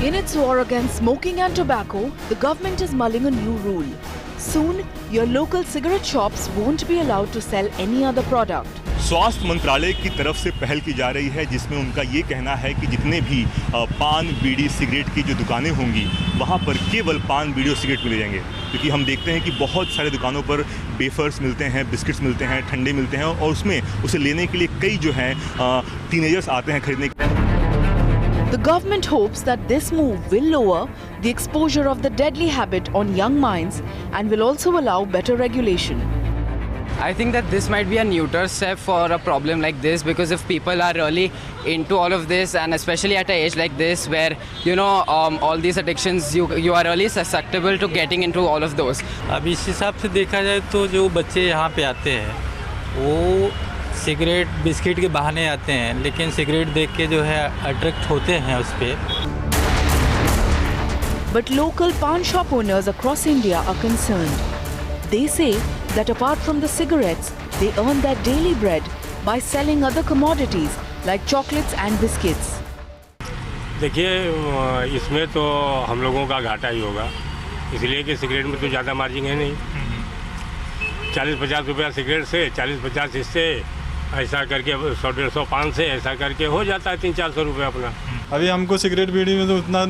In its war against smoking and tobacco, the government is mulling a new rule. Soon, your local cigarette shops won't be allowed to sell any other product. स्वास्थ्य मंत्रालय की तरफ से पहल की जा रही है जिसमें उनका ये कहना है कि जितने भी पान बीड़ी सिगरेट की जो दुकानें होंगी वहाँ पर केवल पान बीड़ी और सिगरेट मिले जाएंगे, क्योंकि हम देखते हैं कि बहुत सारे दुकानों पर वेफर्स मिलते हैं, बिस्किट्स मिलते हैं, ठंडे मिलते हैं और उसमें उसे लेने के लिए कई जो हैं टीनेजर्स आते हैं खरीदने के लिए। The government hopes that this move will lower the exposure of the deadly habit on young minds and will also allow better regulation. I think that this might be a neuter step for a problem like this, because if people are really into all of this, and especially at an age like this where all these addictions, you are really susceptible to getting into all of those. अब इस हिसाब से देखा जाए तो जो बच्चे यहाँ पे आते हैं वो सिगरेट बिस्किट के बहाने आते हैं, लेकिन सिगरेट देख के जो है अट्रैक्ट होते हैं उस पे। But local pawn shop owners across India are concerned. They say that apart from the cigarettes, they earn their daily bread by selling other commodities like chocolates and biscuits. देखिए इसमें तो हम लोगों का घाटा ही होगा, इसलिए कि सिगरेट में तो ज़्यादा मार्जिन है नहीं। 40-50 रुपया सिगरेट से 40-50 इससे ऐसा करके 100-150 पान से ऐसा करके हो जाता है 300-400 रुपये अपना। अभी हमको सिगरेट बीड़ी में तो उतना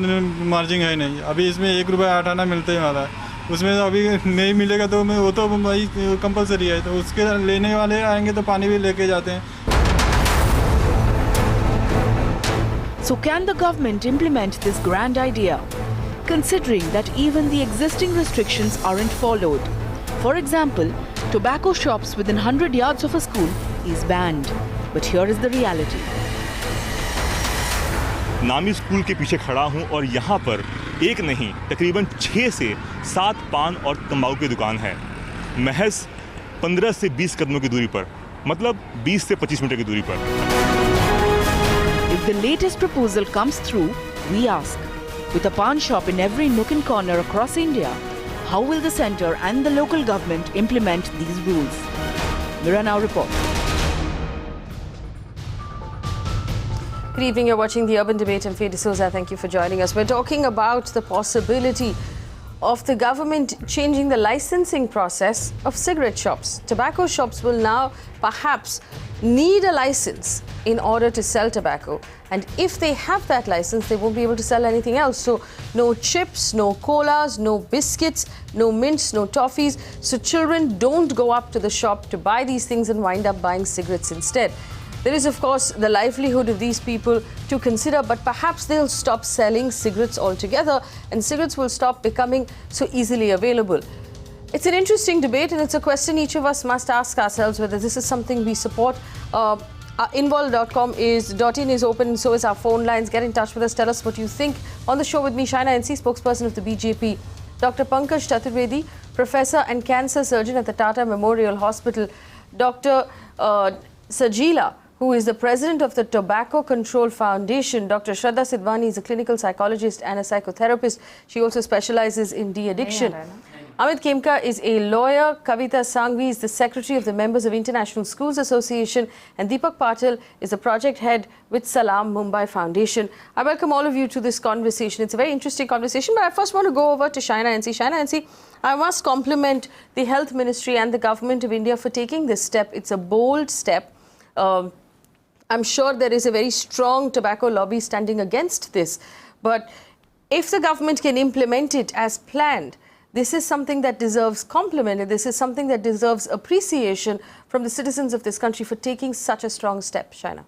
मार्जिन है नहीं, अभी इसमें 1 रुपया 8 आना मिलते हैं वाला, उसमें अभी नहीं मिलेगा तो वो तो भाई कंपलसरी है, तो उसके लेने वाले आएंगे तो पानी भी लेके जाते हैं। So can the government implement this grand idea, considering that even the existing restrictions aren't followed? For example, tobacco shops within 100 yards of a school is banned. But here is the reality. नामी school के पीछे खड़ा हूँ और यहाँ पर एक नहीं तकरीबन 6 से 7 पान और तंबाकू की दुकान है, महज 15 से 20 कदमों की दूरी पर, मतलब 20 से 25 मीटर की दूरी पर। If the latest proposal comes through, we ask, with a pawn shop in every nook and corner across India, how will the centre and the local government implement these rules? Mira Now report. Good evening, you're watching The Urban Debate. I'm Faye D'Souza. Thank you for joining us. We're talking about the possibility of the government changing the licensing process of cigarette shops. Tobacco shops will now perhaps need a license in order to sell tobacco. And if they have that license, they won't be able to sell anything else. So no chips, no colas, no biscuits, no mints, no toffees. So children don't go up to the shop to buy these things and wind up buying cigarettes instead. There is, of course, the livelihood of these people to consider, but perhaps they'll stop selling cigarettes altogether and cigarettes will stop becoming so easily available. It's an interesting debate, and it's a question each of us must ask ourselves whether this is something we support. Involve.com is open, and so is our phone lines. Get in touch with us. Tell us what you think. On the show with me, Shaina NC, spokesperson of the BJP, Dr. Pankaj Chaturvedi, professor and cancer surgeon at the Tata Memorial Hospital, Dr. Sajila, who is the president of the Tobacco Control Foundation. Dr. Shraddha Sidhwani is a clinical psychologist and a psychotherapist. She also specializes in de-addiction. Amit Khemka is a lawyer. Kavita Sanghvi is the secretary of the Members of International Schools Association. And Deepak Patil is the project head with Salam Mumbai Foundation. I welcome all of you to this conversation. It's a very interesting conversation, but I first want to go over to Shaina NC. Shaina NC, I must compliment the Health Ministry and the Government of India for taking this step. It's a bold step. I'm sure there is a very strong tobacco lobby standing against this. But if the government can implement it as planned, this is something that deserves compliment, and this is something that deserves appreciation from the citizens of this country for taking such a strong step. Shaina.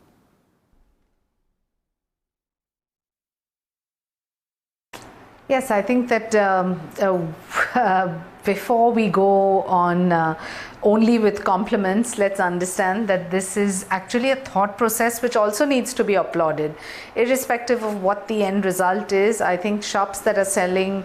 Yes, I think that before we go on only with compliments, let's understand that this is actually a thought process which also needs to be applauded. Irrespective of what the end result is, I think shops that are selling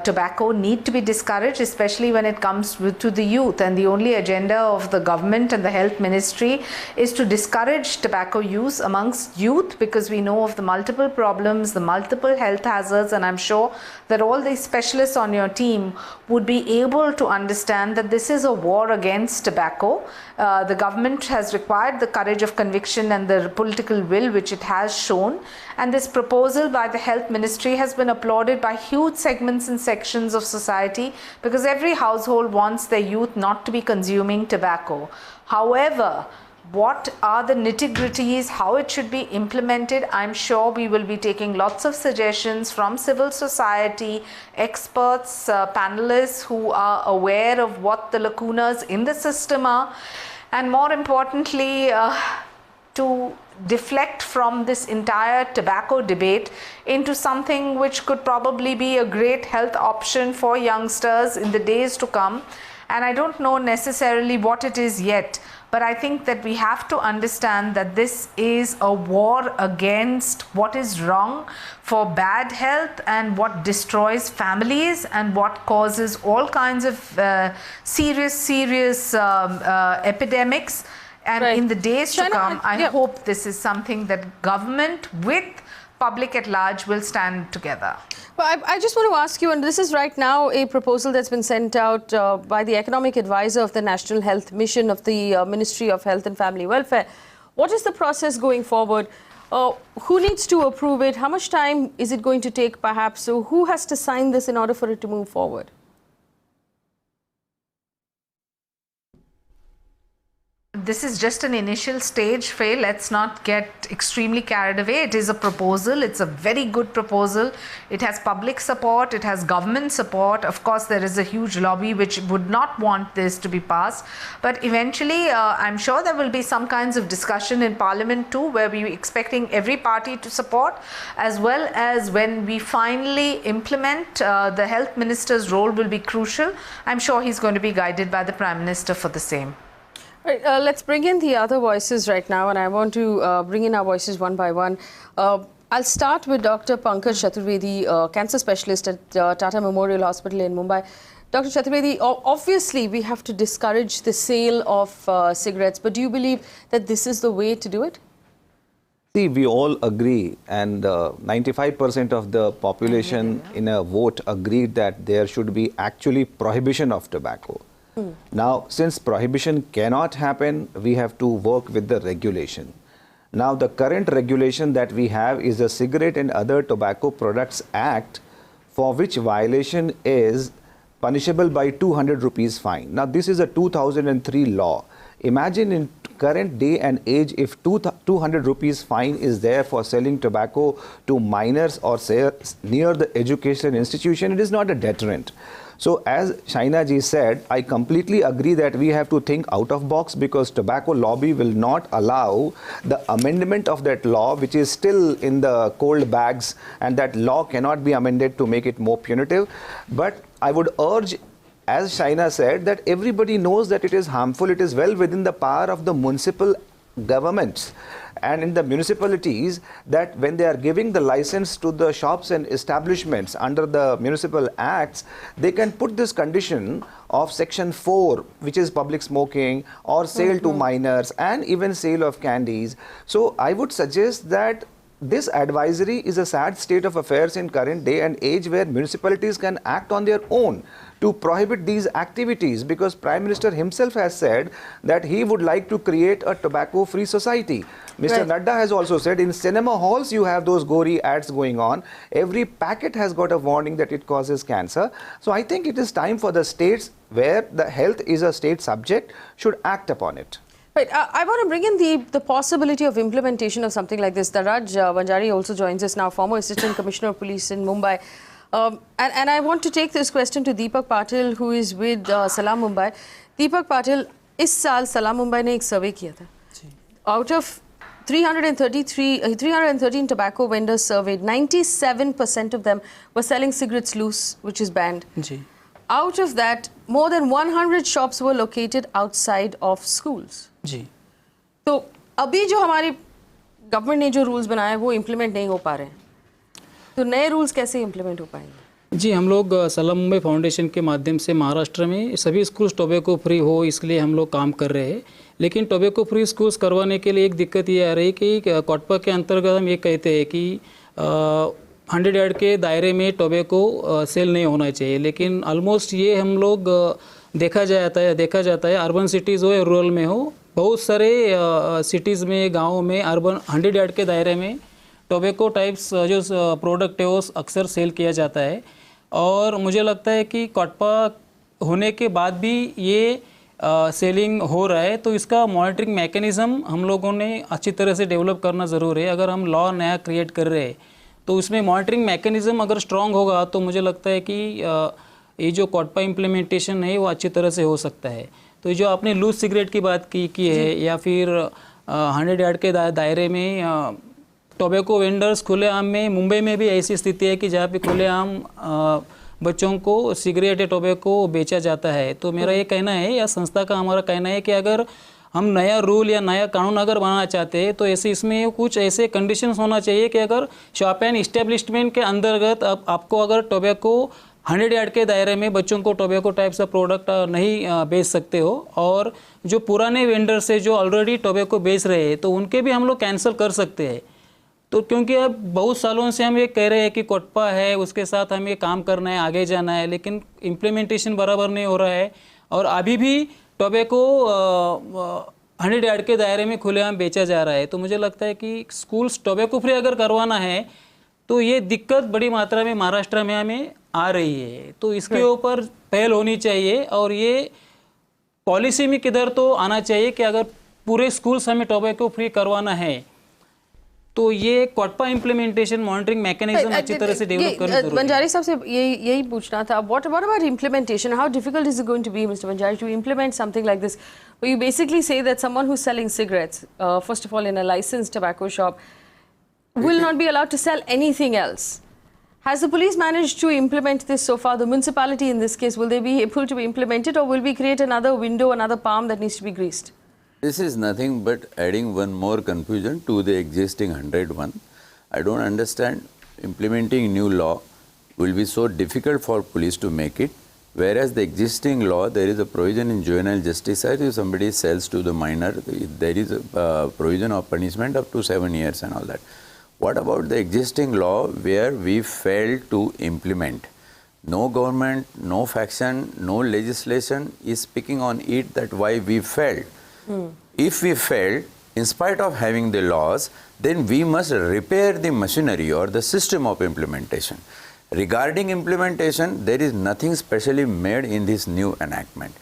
tobacco need to be discouraged, especially when it comes to the youth. And the only agenda of the government and the health ministry is to discourage tobacco use amongst youth, because we know of the multiple problems, the multiple health hazards, and I'm sure that all the specialists on your team would be able to understand that this is a war against tobacco. The government has required the courage of conviction and the political will which it has shown. And this proposal by the Health Ministry has been applauded by huge segments and sections of society, because every household wants their youth not to be consuming tobacco. However, what are the nitty-gritties, how it should be implemented? I'm sure we will be taking lots of suggestions from civil society, experts, panelists who are aware of what the lacunas in the system are, and more importantly, to deflect from this entire tobacco debate into something which could probably be a great health option for youngsters in the days to come. And I don't know necessarily what it is yet, but I think that we have to understand that this is a war against what is wrong for bad health and what destroys families and what causes all kinds of serious epidemics. And in the days to come, I hope this is something that government with public at large will stand together. Well, I just want to ask you, and this is right now a proposal that's been sent out by the economic advisor of the National Health Mission of the Ministry of Health and Family Welfare. What is the process going forward? Who needs to approve it? How much time is it going to take perhaps? So who has to sign this in order for it to move forward? This is just an initial stage, Faye. Let's not get extremely carried away. It is a proposal. It's a very good proposal. It has public support. It has government support. Of course, there is a huge lobby which would not want this to be passed. But eventually, I'm sure there will be some kinds of discussion in Parliament too, where we're expecting every party to support, as well as when we finally implement, the health minister's role will be crucial. I'm sure he's going to be guided by the Prime Minister for the same. Right, let's bring in the other voices right now, and I want to bring in our voices one by one. I'll start with Dr. Pankaj Chaturvedi, cancer specialist at Tata Memorial Hospital in Mumbai. Dr. Chaturvedi, obviously we have to discourage the sale of cigarettes, but do you believe that this is the way to do it? See, we all agree, and 95% of the population in a vote agreed that there should be actually prohibition of tobacco. Now, since prohibition cannot happen, we have to work with the regulation. Now, the current regulation that we have is the Cigarette and Other Tobacco Products Act, for which violation is punishable by 200 rupees fine. Now, this is a 2003 law. Imagine in current day and age, if 200 rupees fine is there for selling tobacco to minors or say near the education institution, it is not a deterrent. So as Shaina ji said, I completely agree that we have to think out of box, because tobacco lobby will not allow the amendment of that law, which is still in the cold bags, and that law cannot be amended to make it more punitive. But I would urge, as Shaina said, that everybody knows that it is harmful. It is well within the power of the municipal governments and in the municipalities that when they are giving the license to the shops and establishments under the municipal acts, they can put this condition of section 4, which is public smoking or sale to minors and even sale of candies. So I would suggest that this advisory is a sad state of affairs in current day and age, where municipalities can act on their own to prohibit these activities, because Prime Minister himself has said that he would like to create a tobacco-free society. Mr. Nadda has also said in cinema halls you have those gory ads going on. Every packet has got a warning that it causes cancer. So I think it is time for the states, where the health is a state subject, should act upon it. Right. I want to bring in the possibility of implementation of something like this. Daraj Banjari also joins us now, former Assistant Commissioner of Police in Mumbai. And I want to take this question to Deepak Patil, who is with Salam Mumbai. Deepak Patil, इस साल Salam Mumbai ने एक सर्वे किया था. Out of 313 tobacco vendors surveyed, 97% of them were selling cigarettes loose, which is banned. Ji. Out of that, more than 100 shops were located outside of schools. जी. तो अभी जो हमारी गवर्नमेंट ने जो रूल्स बनाए वो इम्प्लीमेंट नहीं हो पा रहे हैं, तो नए रूल्स कैसे इम्प्लीमेंट हो पाएंगे? जी, हम लोग सलाम मुंबई फाउंडेशन के माध्यम से महाराष्ट्र में सभी स्कूल्स टोबैको फ्री हो, इसलिए हम लोग काम कर रहे हैं. लेकिन टोबैको फ्री स्कूल्स करवाने के लिए एक दिक्कत ये आ रही कि कोटपा के अंतर्गत हम ये कहते हैं कि 100 यार्ड के दायरे में टोबैको सेल नहीं होना चाहिए, लेकिन ऑलमोस्ट ये हम लोग देखा जाता है अर्बन सिटीज़ हो या रूरल में हो, बहुत सारे सिटीज़ में, गाँव में, अर्बन 100 यार्ड के दायरे में टोबैको टाइप्स जो प्रोडक्ट है वो अक्सर सेल किया जाता है। और मुझे लगता है कि कोटपा होने के बाद भी ये सेलिंग हो रहा है, तो इसका मॉनिटरिंग मैकेनिज़्म हम लोगों ने अच्छी तरह से डेवलप करना ज़रूर है। अगर हम लॉ नया क्रिएट कर रहे हैं तो उसमें मॉनिटरिंग मैकेनिज़्म अगर स्ट्रॉन्ग होगा तो मुझे लगता है कि ये जो कोटपा इम्प्लीमेंटेशन है वो अच्छी तरह से हो सकता है। तो जो आपने लूज सिगरेट की बात की है, या फिर 100 यार्ड के दायरे में टोबैको वेंडर्स खुलेआम में, मुंबई में भी ऐसी स्थिति है कि जहाँ पे खुलेआम बच्चों को सिगरेट या टोबैको बेचा जाता है। तो मेरा ये कहना है, या संस्था का हमारा कहना है कि अगर हम नया रूल या नया कानून अगर बनाना चाहते हैं तो ऐसे इसमें कुछ ऐसे कंडीशंस होना चाहिए कि अगर शॉप एंड इस्टेब्लिशमेंट के अंतर्गत आपको अगर टोबैको 100 यार्ड के दायरे में बच्चों को टोबैको टाइप का प्रोडक्ट नहीं बेच सकते हो, और जो पुराने वेंडर्स है जो ऑलरेडी टोबैको बेच रहे हैं तो उनके भी हम लोग कैंसिल कर सकते हैं। तो क्योंकि अब बहुत सालों से हम ये कह रहे हैं कि कोटपा है, उसके साथ हमें काम करना है, आगे जाना है, लेकिन इम्प्लीमेंटेशन बराबर नहीं हो रहा है। और अभी भी टोबैको 100 यार्ड के दायरे में खुलेआम बेचा जा रहा है। तो मुझे लगता है कि स्कूल्स टोबैको फ्री अगर करवाना है तो ये दिक्कत बड़ी मात्रा में महाराष्ट्र में हमें आ रही है। तो इसके ऊपर पहल होनी चाहिए, और ये पॉलिसी में किधर तो आना चाहिए कि अगर पूरे स्कूल्स हमें टोबैको फ्री करवाना है तो ये कोटपा इम्प्लीमेंटेशन मॉनिटरिंग मैकेनिज्म अच्छी तरह से डेवलप करना जरूरी है। बंजारी साहब से यही पूछना था, what about implementation? How difficult is it going to be, Mr. Banjari, to implement something like this? Where you basically say that someone who's selling cigarettes, first of all in a licensed tobacco shop, will not be allowed to sell anything else. Has the police managed to implement this so far? The municipality in this case, will they be able to implement it, or will we create another window, another palm that needs to be greased? This is nothing but adding one more confusion to the existing 101. I don't understand, implementing new law will be so difficult for police to make it, whereas the existing law, there is a provision in juvenile justice act, if somebody sells to the minor, there is a provision of punishment up to 7 years and all that. What about the existing law where we failed to implement? No government, no faction, no legislation is speaking on it that why we failed. If we failed, in spite of having the laws, then we must repair the machinery or the system of implementation. Regarding implementation, there is nothing specially made in this new enactment.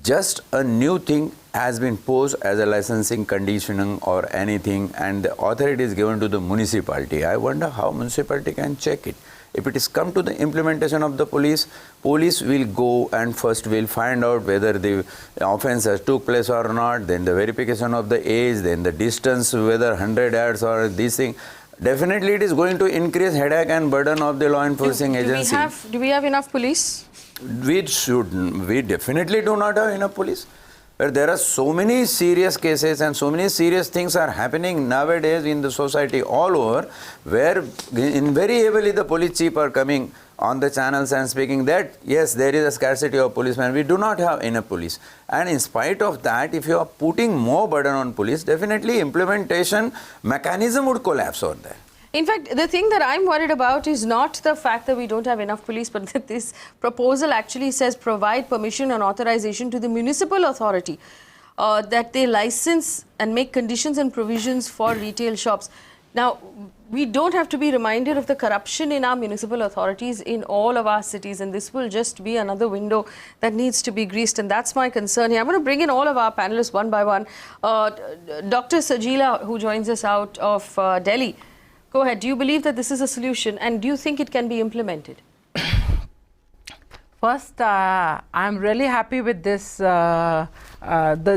Just a new thing has been posed as a licensing conditioning or anything, and the authority is given to the municipality. I wonder how municipality can check it. If it is come to the implementation of the police will go and first will find out whether the offense has took place or not, then the verification of the age, then the distance, whether 100 yards or this thing. Definitely it is going to increase headache and burden of the law enforcing agency. Do we have enough police? We definitely do not have enough police. But there are so many serious cases and so many serious things are happening nowadays in the society all over, where invariably the police chief are coming on the channels and speaking that yes, there is a scarcity of policemen, we do not have enough police. And in spite of that, if you are putting more burden on police, definitely implementation mechanism would collapse over there. In fact, the thing that I'm worried about is not the fact that we don't have enough police, but that this proposal actually says provide permission and authorization to the municipal authority that they license and make conditions and provisions for retail shops. Now, we don't have to be reminded of the corruption in our municipal authorities in all of our cities, and this will just be another window that needs to be greased, and that's my concern here. I'm going to bring in all of our panelists one by one. Dr. Sajila, who joins us out of Delhi. Go ahead. Do you believe that this is a solution, and do you think it can be implemented? First, I'm really happy with this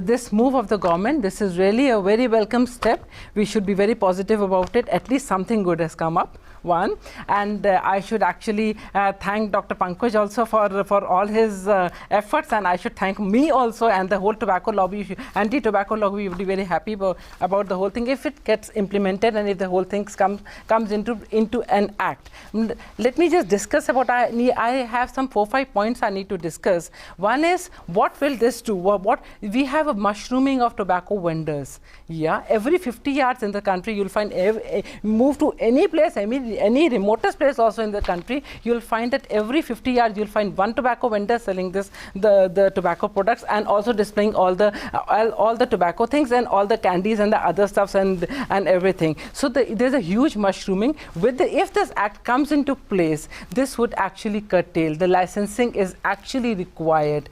this move of the government. This is really a very welcome step. We should be very positive about it. At least something good has come up. One, and I should actually thank Dr. Pankaj also for all his efforts, and I should thank me also and the whole tobacco lobby, anti-tobacco lobby. Would be very happy about the whole thing if it gets implemented and if the whole thing comes into an act. Let me just discuss about. I have some 4-5 points I need to discuss. One is, what will this do? What we have a mushrooming of tobacco vendors. Yeah, every 50 yards in the country you'll find move to any place. I mean, any remotest place also in the country, you'll find that every 50 yards you'll find one tobacco vendor selling the tobacco products and also displaying all the tobacco things and all the candies and the other stuffs and everything. So there's a huge mushrooming. If this act comes into place, this would actually curtail. The licensing is actually required,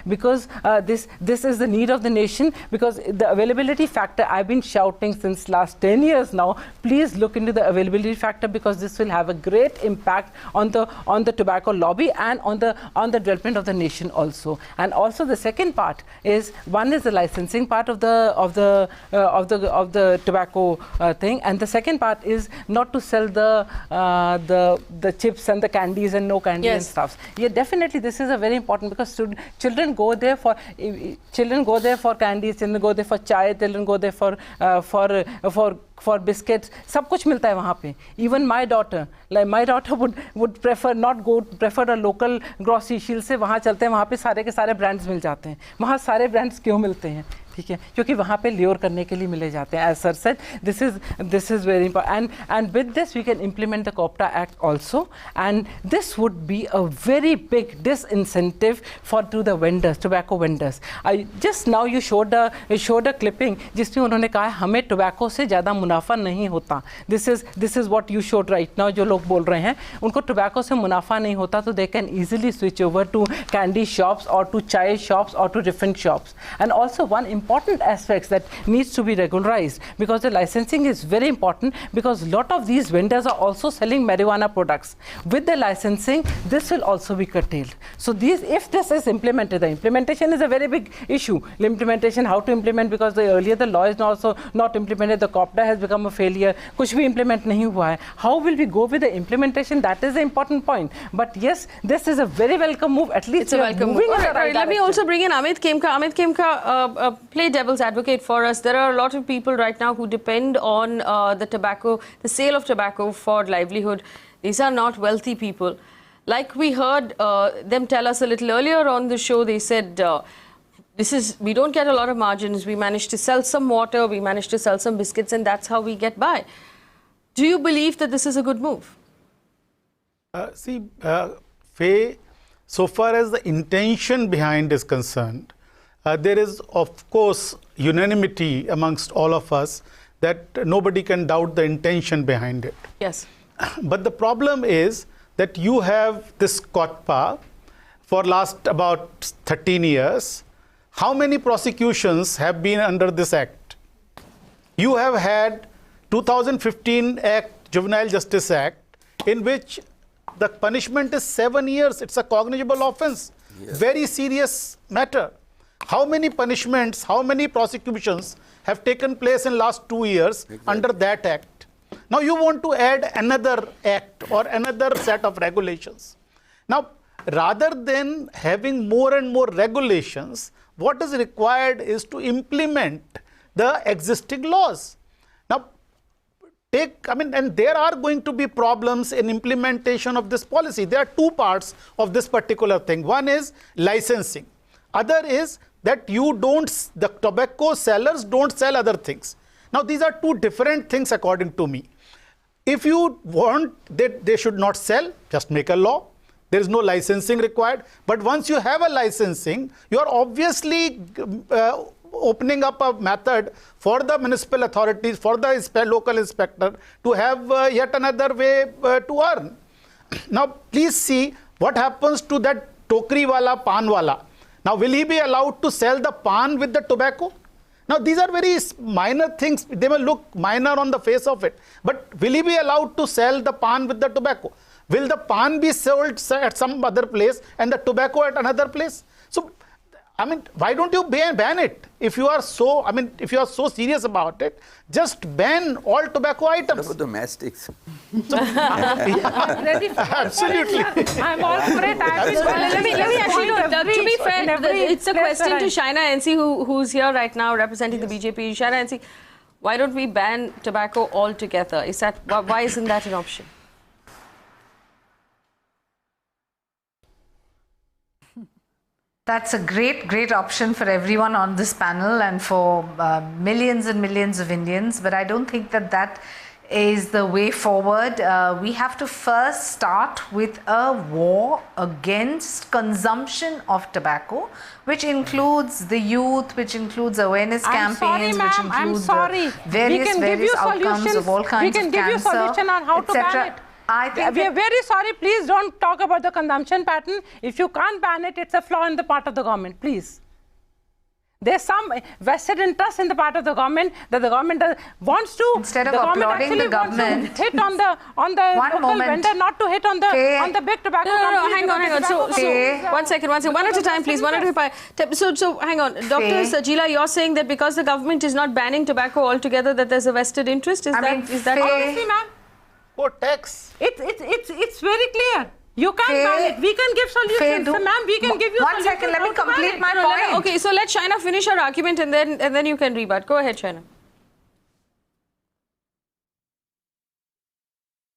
because this is the need of the nation, because the availability factor, I've been shouting since last 10 years now, please look into the availability factor, because this will have a great impact on the tobacco lobby and on the development of the nation also. And also the second part is, one is the licensing part of the tobacco thing, and the second part is not to sell the chips and the candies and no candy and stuff. Yeah, definitely this is a very important, because children go there for candies, children go there for chai, children go there for biscuits, सब कुछ मिलता है वहाँ पे. Even my daughter would prefer a local grocery. She'll say वहाँ चलते हैं, वहाँ पे सारे के सारे brands मिल जाते हैं. वहाँ सारे brands क्यों मिलते हैं? ठीक है, क्योंकि वहाँ पे ल्योर करने के लिए मिले जाते हैं. As sir said, this is very important, and with this we can implement the COPTA Act also, and this would be a very big disincentive to the vendors, tobacco vendors. Just now you showed a clipping जिसमें उन्होंने कहा हमें tobacco से ज़्यादा मुनाफा नहीं होता. This is what you showed right now. जो लोग बोल रहे हैं उनको tobacco से मुनाफा नहीं होता, तो they can easily switch over to candy shops or to chai shops or to different shops. And also one important aspect that needs to be regularized, because the licensing is very important, because a lot of these vendors are also selling marijuana products. With the licensing, this will also be curtailed. So if this is implemented, the implementation is a very big issue. The implementation, how to implement, because earlier the law is also not implemented, the COPTA has become a failure, कुछ भी implement नहीं हुआ है. How will we go with the implementation? That is the important point. But yes, this is a very welcome move. At least it's a welcome move. Right, let me also bring in Amit Khemka. Amit Khemka, play devil's advocate for us. There are a lot of people right now who depend on the sale of tobacco for livelihood. These are not wealthy people. Like we heard them tell us a little earlier on the show, they said, we don't get a lot of margins. We manage to sell some water, we manage to sell some biscuits, and that's how we get by. Do you believe that this is a good move? Faye, so far as the intention behind is concerned, there is, of course, unanimity amongst all of us that nobody can doubt the intention behind it. Yes. But the problem is that you have this COTPA for last about 13 years. How many prosecutions have been under this act? You have had 2015 Act, Juvenile Justice Act, in which the punishment is 7 years. It's a cognizable offense. Yes. Very serious matter. How many punishments, how many prosecutions have taken place in last 2 years under that act? Now you want to add another act or another set of regulations. Now, rather than having more and more regulations, what is required is to implement the existing laws. Now, and there are going to be problems in implementation of this policy. There are two parts of this particular thing. One is licensing. Other is that the tobacco sellers don't sell other things. Now, these are two different things according to me. If you want that they should not sell, just make a law. There is no licensing required. But once you have a licensing, you are obviously opening up a method for the municipal authorities, for the local inspector to have yet another way to earn. Now, please see what happens to that tokri wala, pan wala. Now, will he be allowed to sell the pan with the tobacco? Now, these are very minor things. They may look minor on the face of it. But will he be allowed to sell the pan with the tobacco? Will the pan be sold at some other place and the tobacco at another place? So, why don't you ban it? If you are so, if you are so serious about it, just ban all tobacco items. What about the mastics? I'm ready for Absolutely. I'm all for it. Let me actually, to be fair, it's a question to Shaina NC who's here right now representing the BJP. Shaina NC, why don't we ban tobacco altogether? Why isn't that an option? That's a great option for everyone on this panel and for millions and millions of Indians. But I don't think that is the way forward. We have to first start with a war against consumption of tobacco, which includes the youth, which includes awareness campaigns, which includes various outcomes of all kinds of cancer. We can give you a solution on how to ban it. I think we are very sorry. Please don't talk about the consumption pattern. If you can't ban it, it's a flaw in the part of the government. Please. There's some vested interest in the part of the government that the government wants to. Instead of applauding the government, hit on the local vendor, not to hit on the big tobacco. No, hang on. So one second, one at a time, please. One at a time. So hang on, Dr. Sajila, you're saying that because the government is not banning tobacco altogether, that there's a vested interest. Is that honestly, ma'am? For tax. It's very clear. You can't ban it. We can give solutions. So, ma'am, we can give you one second. Let me complete my point. Okay, so let Shaina finish her argument and then you can rebut. Go ahead, Shaina.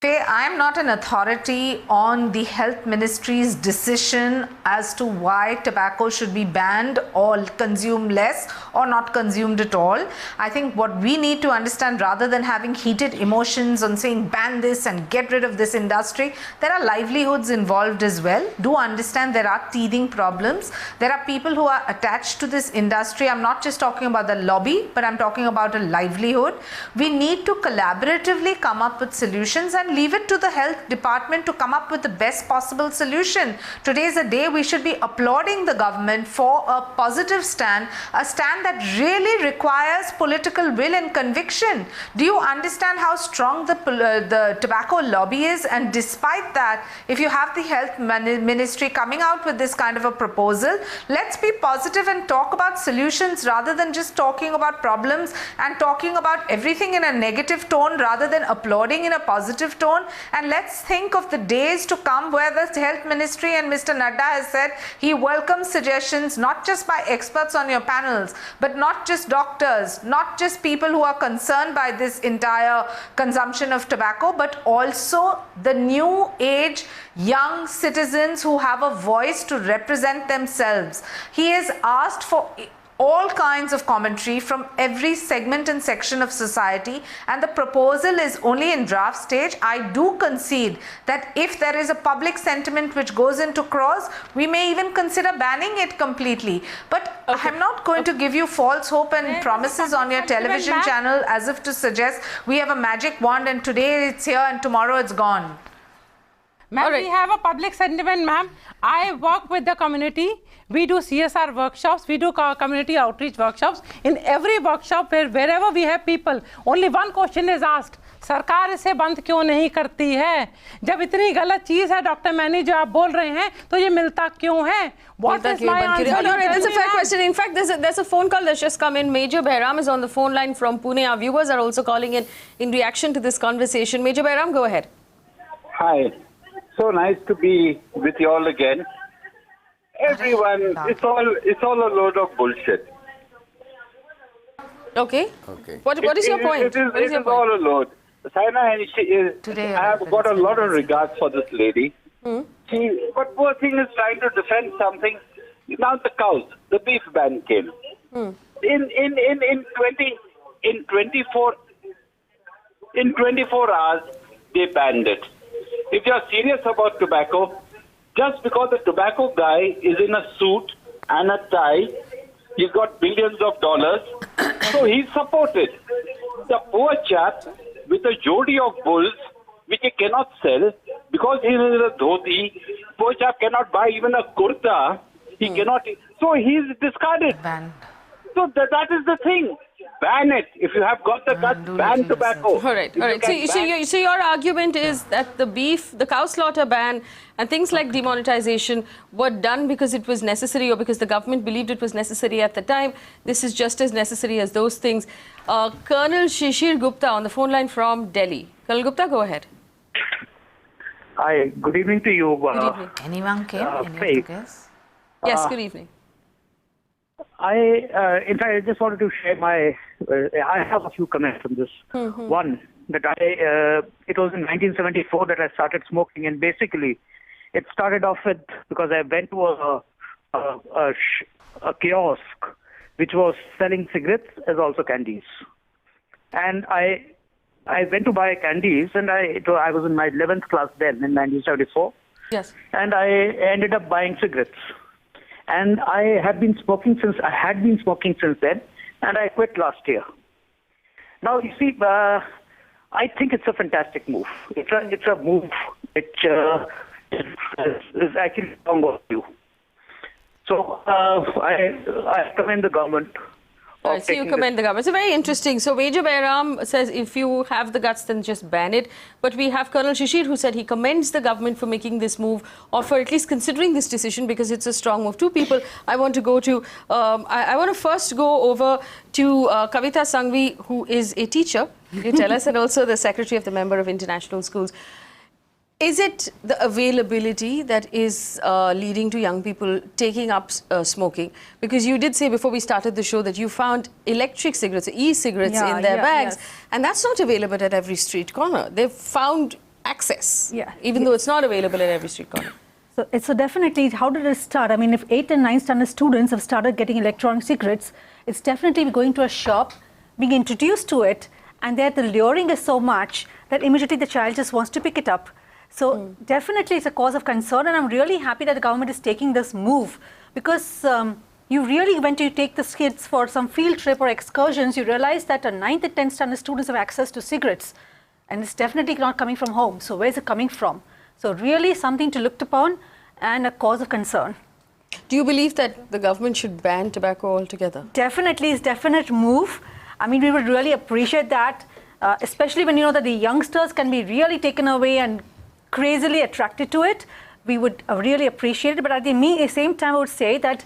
I am not an authority on the health ministry's decision as to why tobacco should be banned or consumed less or not consumed at all. I think what we need to understand, rather than having heated emotions on saying ban this and get rid of this industry, there are livelihoods involved as well. Do understand there are teething problems. There are people who are attached to this industry. I'm not just talking about the lobby, but I'm talking about a livelihood. We need to collaboratively come up with solutions and leave it to the health department to come up with the best possible solution. Today is a day we should be applauding the government for a positive stand, a stand that really requires political will and conviction. Do you understand how strong the tobacco lobby is? And despite that, if you have the health ministry coming out with this kind of a proposal, let's be positive and talk about solutions rather than just talking about problems and talking about everything in a negative tone rather than applauding in a positive tone. And let's think of the days to come where the health ministry and Mr. Nadda has said he welcomes suggestions not just by experts on your panels, but not just doctors, not just people who are concerned by this entire consumption of tobacco, but also the new age young citizens who have a voice to represent themselves. He has asked for all kinds of commentary from every segment and section of society, and the proposal is only in draft stage. I do concede that if there is a public sentiment which goes into cross, we may even consider banning it completely. But I'm not going to give you false hope and promises on your television channel as if to suggest we have a magic wand and today it's here and tomorrow it's gone. Ma'am, we have a public sentiment, ma'am. I work with the community. We do CSR workshops. We do community outreach workshops. In every workshop, wherever we have people, only one question is asked. सरकार इसे बंद क्यों नहीं करती है? जब इतनी गलत चीज है डॉक्टर मैनी जो आप बोल रहे हैं तो ये मिलता क्यों है? What is my answer? That's a fair question. In fact, there's a phone call that's just come in. Major Behram is on the phone line from Pune. Our viewers are also calling in reaction to this conversation. Major Behram, go ahead. Hi. So nice to be with you all again. Everyone, it's all a load of bullshit. Okay. What is your point? It is all a load. Saina, I have got a lot of regards for this lady. But poor thing is trying to defend something. Now the cows, the beef ban came. In 24 hours, they banned it. If you're serious about tobacco, just because the tobacco guy is in a suit and a tie, he's got billions of dollars, so he's supported. The poor chap with a jodi of bulls, which he cannot sell, because he is a dhoti, poor chap cannot buy even a kurta, he cannot, so he's discarded. So that is the thing. Ban it. If you have got the guts, ban tobacco. All right. So your argument is that the cow slaughter ban and things like demonetization were done because it was necessary or because the government believed it was necessary at the time. This is just as necessary as those things. Colonel Shishir Gupta on the phone line from Delhi. Colonel Gupta, go ahead. Hi. Good evening to you. Good evening. Anyone came? Faye. Yes, good evening. In fact, I just wanted to share I have a few comments on this. One, that it was in 1974 that I started smoking, and basically, it started off with, because I went to a kiosk which was selling cigarettes as also candies. And I I went to buy candies, and I was in my 11th class then in 1974. Yes. And I ended up buying cigarettes. And I had been smoking since then, and I quit last year. Now, you see, I think it's a fantastic move. It's a move which is actually wrong of you. So I commend the government. So you commend the government. It's very interesting. So Major Bayram says if you have the guts, then just ban it. But we have Colonel Shishir who said he commends the government for making this move, or for at least considering this decision, because it's a strong move. Two people I want to go to. I want to first go over to Kavita Sanghvi, who is a teacher, you tell us, and also the secretary of the Member of International Schools. Is it the availability that is leading to young people taking up smoking? Because you did say before we started the show that you found electric cigarettes, e-cigarettes in their bags, and that's not available at every street corner. They've found access, even though it's not available at every street corner. So definitely, how did it start? I mean, if 8th and 9th standard students have started getting electronic cigarettes, it's definitely going to a shop, being introduced to it, and there the luring is so much that immediately the child just wants to pick it up. So definitely it's a cause of concern, and I'm really happy that the government is taking this move, because you really, when you take the kids for some field trip or excursions, you realize that a 9th and 10th standard students have access to cigarettes, and it's definitely not coming from home. So where is it coming from? So really something to look upon and a cause of concern. Do you believe that the government should ban tobacco altogether? Definitely, it's a definite move. I mean, we would really appreciate that, especially when you know that the youngsters can be really taken away and crazily attracted to it. We would really appreciate it. But at the same time, I would say that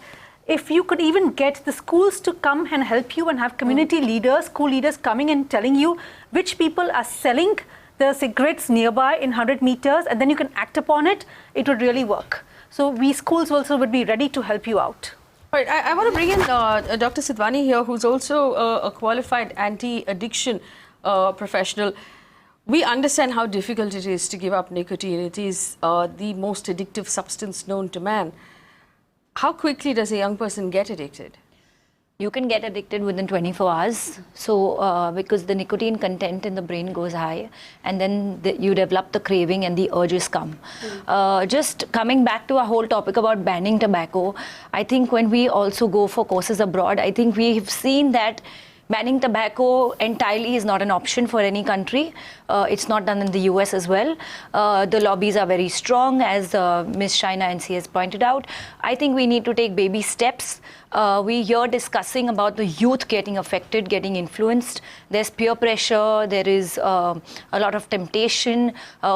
if you could even get the schools to come and help you and have community leaders, school leaders coming and telling you which people are selling the cigarettes nearby in 100 meters, and then you can act upon it, it would really work. So we schools also would be ready to help you out. All right, I want to bring in Dr. Sidwani here, who's also a qualified anti-addiction professional. We understand how difficult it is to give up nicotine. It is the most addictive substance known to man. How quickly does a young person get addicted? You can get addicted within 24 hours. So, because the nicotine content in the brain goes high, and then you develop the craving and the urges come. Just coming back to our whole topic about banning tobacco, I think when we also go for courses abroad, I think we've seen that banning tobacco entirely is not an option for any country. It's not done in the US as well. The lobbies are very strong, as Ms. Shaina NC has pointed out. I think we need to take baby steps. We hear discussing about the youth getting affected, getting influenced. There's peer pressure, there is a lot of temptation.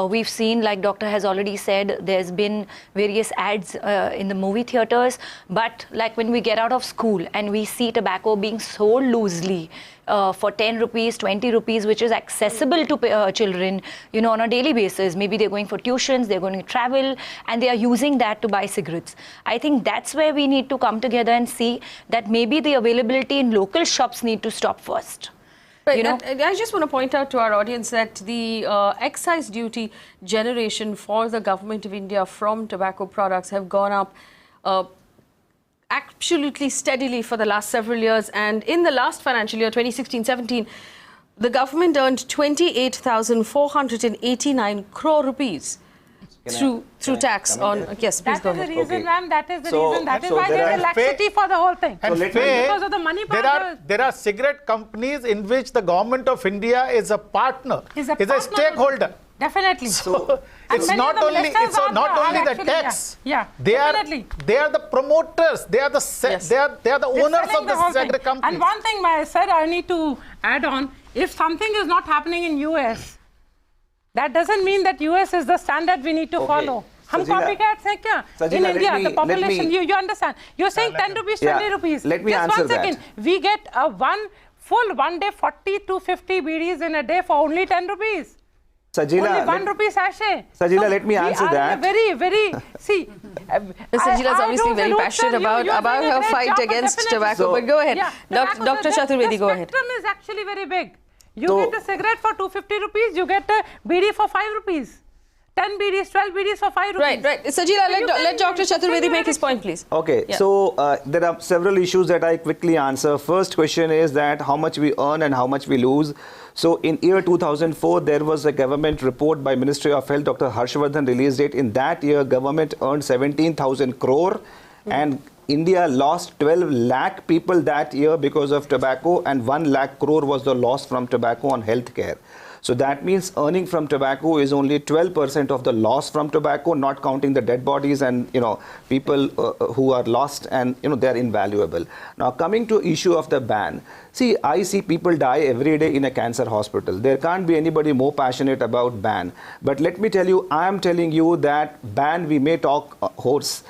We've seen, like Doctor has already said, there's been various ads in the movie theaters. But like when we get out of school and we see tobacco being sold loosely, for 10 rupees, 20 rupees, which is accessible to children, you know, on a daily basis. Maybe they're going for tuitions, they're going to travel, and they are using that to buy cigarettes. I think that's where we need to come together and see that maybe the availability in local shops need to stop first. Right, you know? I just want to point out to our audience that the excise duty generation for the government of India from tobacco products have gone up absolutely steadily for the last several years, and in the last financial year 2016-17 the government earned 28,489 crore rupees through tax on yes, please go ahead. That is the reason, ma'am. That is the reason. That is why there is laxity for the whole thing. And because of the money power. There are cigarette companies in which the government of India is a partner, is a stakeholder. Definitely. So it's not only the tax. Yeah. They are the promoters. They are the they are the owners of the cigarette companies. And one thing, sir, I need to add on. If something is not happening in US, that doesn't mean that US is the standard we need to follow. हम copycats हैं क्या? In India, the population, you understand. You're saying 10 rupees, 20 rupees. Let me answer that. Just 1 second. We get a one day 40 to 50 BDs in a day for only 10 rupees. Sajila, only 1 rupee sachet. Sajila, let me answer that. Very, see. Sajila is obviously very passionate about her fight against tobacco. But go ahead. Yeah, Dr. Chaturvedi, go ahead. The spectrum is actually very big. You get a cigarette for 250 rupees, you get a BD for 5 rupees. 10 BDs, 12 BDs for 5 rupees. Right. Sajila, let Dr. Chaturvedi make his point, please. Okay, so there are several issues that I quickly answer. First question is that how much we earn and how much we lose. So in year 2004, there was a government report by Ministry of Health, Dr. Harshvardhan released it. In that year, government earned 17,000 crore and India lost 12 lakh people that year because of tobacco, and 1 lakh crore was the loss from tobacco on healthcare. So that means earning from tobacco is only 12% of the loss from tobacco, not counting the dead bodies and people who are lost and they are invaluable. Now coming to issue of the ban, see, I see people die every day in a cancer hospital. There can't be anybody more passionate about ban. But let me tell you, I am telling you that ban, we may talk horse,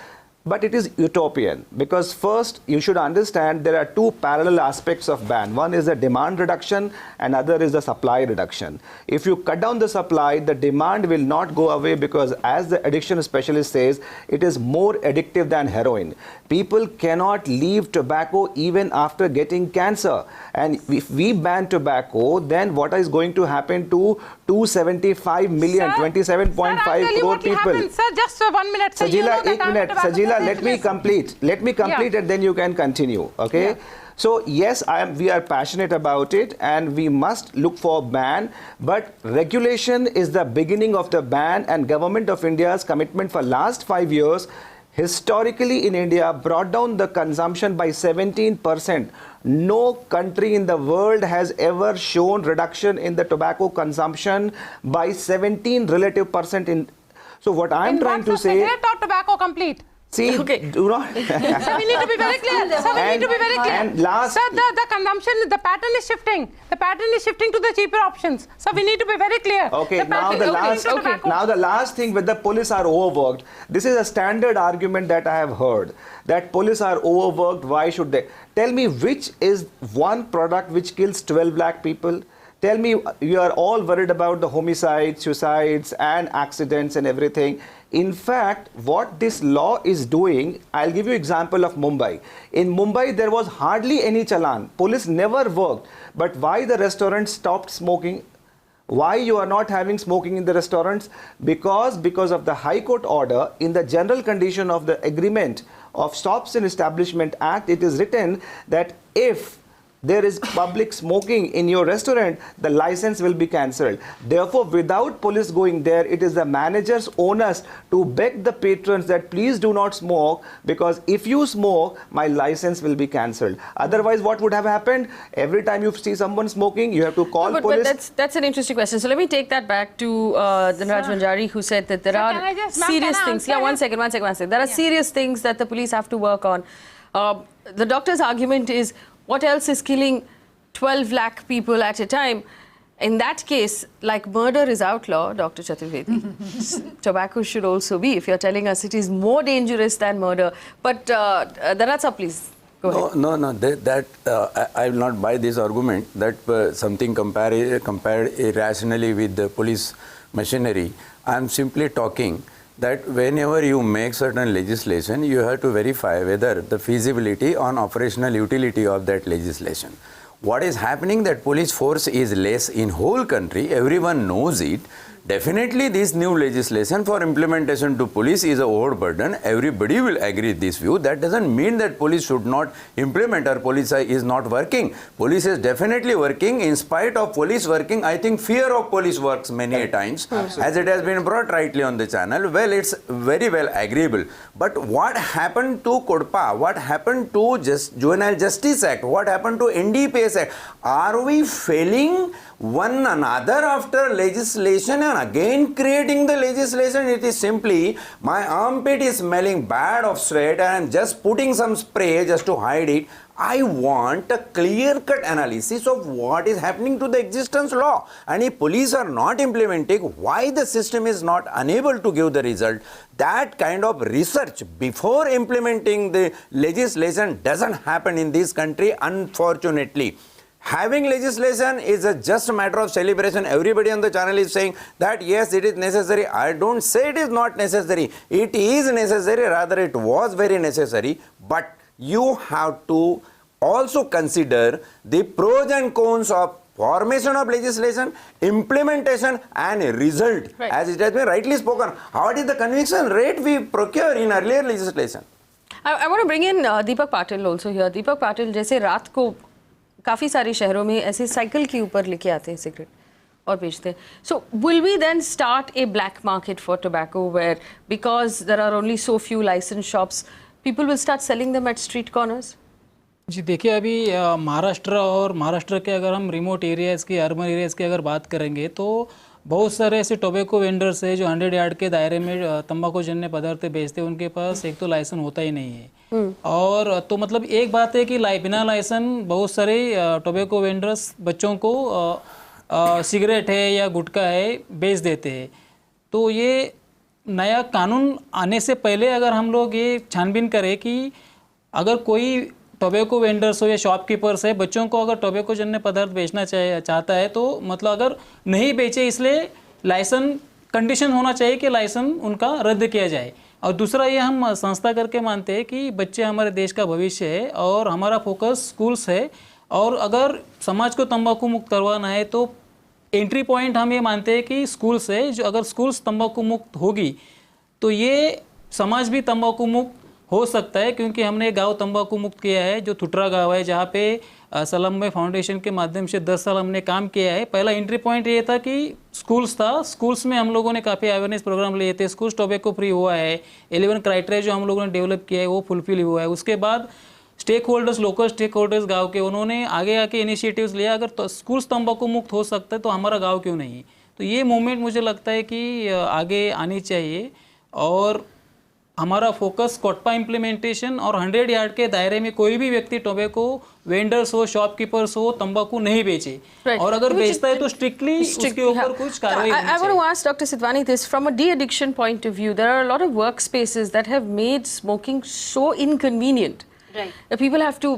but it is utopian, because first you should understand there are two parallel aspects of ban. One is the demand reduction and other is the supply reduction. If you cut down the supply, the demand will not go away, because as the addiction specialist says, it is more addictive than heroin. People cannot leave tobacco even after getting cancer. And if we ban tobacco, then what is going to happen to 275 million, 27.5 crore people? Happens, sir, just 1 minute. Sir, Sajila, 1 minute. Sajila, let me complete. And then you can continue. Okay. Yeah. So yes, we are passionate about it, and we must look for ban. But regulation is the beginning of the ban, and Government of India's commitment for last 5 years historically in India brought down the consumption by 17%. No country in the world has ever shown reduction in the tobacco consumption by 17 relative %. So what I am trying to say... Cigarette or tobacco complete? See, do not... So we need to be very clear. So we need to be very clear. And last... Sir, the consumption, the pattern is shifting. The pattern is shifting to the cheaper options. So we need to be very clear. Okay, now the last thing, with the police are overworked. This is a standard argument that I have heard, that police are overworked. Why should they? Tell me, which is one product which kills 12 lakh people? Tell me, you are all worried about the homicides, suicides and accidents and everything. In fact, what this law is doing, I'll give you example of Mumbai. In Mumbai, there was hardly any challan. Police never worked. But why the restaurants stopped smoking? Why you are not having smoking in the restaurants? Because of the High Court order, in the general condition of the agreement of Shops and Establishment Act, it is written that if there is public smoking in your restaurant, the license will be cancelled. Therefore, without police going there, it is the manager's onus to beg the patrons that please do not smoke, because if you smoke, my license will be cancelled. Otherwise, what would have happened? Every time you see someone smoking, you have to call police. But that's an interesting question. So let me take that back to Dhanraj Manjari, who said that there are serious things. Yeah, one second. There are serious things that the police have to work on. The doctor's argument is, what else is killing 12 lakh people at a time? In that case, like murder is outlaw, Dr. Chaturvedi, tobacco should also be, if you're telling us it is more dangerous than murder. But Dharatsa, please, go ahead. No, I will not buy this argument that something compared irrationally with the police machinery. I am simply talking that whenever you make certain legislation, you have to verify whether the feasibility on operational utility of that legislation. What is happening, that police force is less in whole country, everyone knows it. Definitely this new legislation for implementation to police is a overburden. Everybody will agree this view. That doesn't mean that police should not implement or police is not working. Police is definitely working. In spite of police working, I think fear of police works many times. Absolutely. As it has been brought rightly on the channel. Well, it's very well agreeable. But what happened to Kodpa? What happened to Juvenile Justice Act? What happened to NDPS Act? Are we failing one another after legislation and again creating the legislation? It is simply, my armpit is smelling bad of sweat and I am just putting some spray just to hide it. I want a clear-cut analysis of what is happening to the existence law. And if police are not implementing, why the system is not unable to give the result, that kind of research before implementing the legislation doesn't happen in this country, unfortunately. Having legislation is just a matter of celebration. Everybody on the channel is saying that yes, it is necessary. I don't say it is not necessary. It is necessary, rather it was very necessary. But you have to also consider the pros and cons of formation of legislation, implementation and result, as it has been rightly spoken. What is the conviction rate we procure in earlier legislation? I want to bring in Deepak Patil also here. Deepak Patil, जैसे रात को काफ़ी सारे शहरों में ऐसे cycle के ऊपर लेके आते हैं सिगरेट और बेचते हैं. So will we then start a black market for tobacco where because there are only so few licensed shops, people will start selling them at street corners? जी देखिए, अभी महाराष्ट्र के अगर हम रिमोट एरियाज़ की, अर्बन एरियाज़ की अगर बात करेंगे तो बहुत सारे ऐसे टोबैको वेंडर्स है जो 100 यार्ड के दायरे में तंबाकू जन्य पदार्थ बेचते हैं. उनके पास एक तो लाइसेंस होता ही नहीं है, और तो मतलब एक बात है कि बिना लाइसेंस बहुत सारे टोबैको वेंडर्स बच्चों को सिगरेट है या गुटखा है बेच देते हैं. तो ये नया कानून आने से पहले अगर हम लोग ये छानबीन करें कि अगर कोई टोबैको वेंडर्स हो या शॉपकीपर्स है बच्चों को अगर टोबैको जन्य पदार्थ बेचना चाहता है तो मतलब अगर नहीं बेचे, इसलिए लाइसेंस कंडीशन होना चाहिए कि लाइसेंस उनका रद्द किया जाए. और दूसरा ये हम संस्था करके मानते हैं कि बच्चे हमारे देश का भविष्य है और हमारा फोकस स्कूल्स है, और अगर समाज को तंबाकू मुक्त करवाना है तो एंट्री पॉइंट हम ये मानते हैं कि स्कूल्स है. जो अगर स्कूल्स तंबाकू मुक्त होगी तो ये समाज भी तंबाकू मुक्त हो सकता है, क्योंकि हमने एक गांव तंबाकू मुक्त किया है जो थुटरा गांव है, जहाँ पे सलम फाउंडेशन के माध्यम से 10 साल हमने काम किया है. पहला एंट्री पॉइंट ये था कि स्कूल्स था. स्कूल्स में हम लोगों ने काफ़ी अवेयरनेस प्रोग्राम लिए थे. स्कूल्स टोबैको फ्री हुआ है. 11 क्राइटेरिया जो हम लोगों ने डेवलप किया है वो फुलफिल हुआ है. उसके बाद stakeholders, local stakeholders गाँव के, उन्होंने आगे आके इनिशिएटिव्स लिया. अगर तो स्कूल्स तंबाकू मुक्त हो सकता है तो हमारा गाँव क्यों नहीं. तो ये मूवमेंट मुझे लगता है कि आगे आनी चाहिए, और हमारा फोकस कोटपा इम्प्लीमेंटेशन और 100 यार्ड के दायरे में कोई भी व्यक्ति टोबैको वेंडर्स हो, शॉपकीपर्स हो, तंबाकू नहीं बेचे. और अगर बेचता है तो स्ट्रिक्टली उसके ऊपर कुछ कार्रवाई होनी चाहिए. I want to ask Dr. Sidwani this from a de-addiction point of view. There are a lot of workspaces that have made smoking so inconvenient. Right. People have to,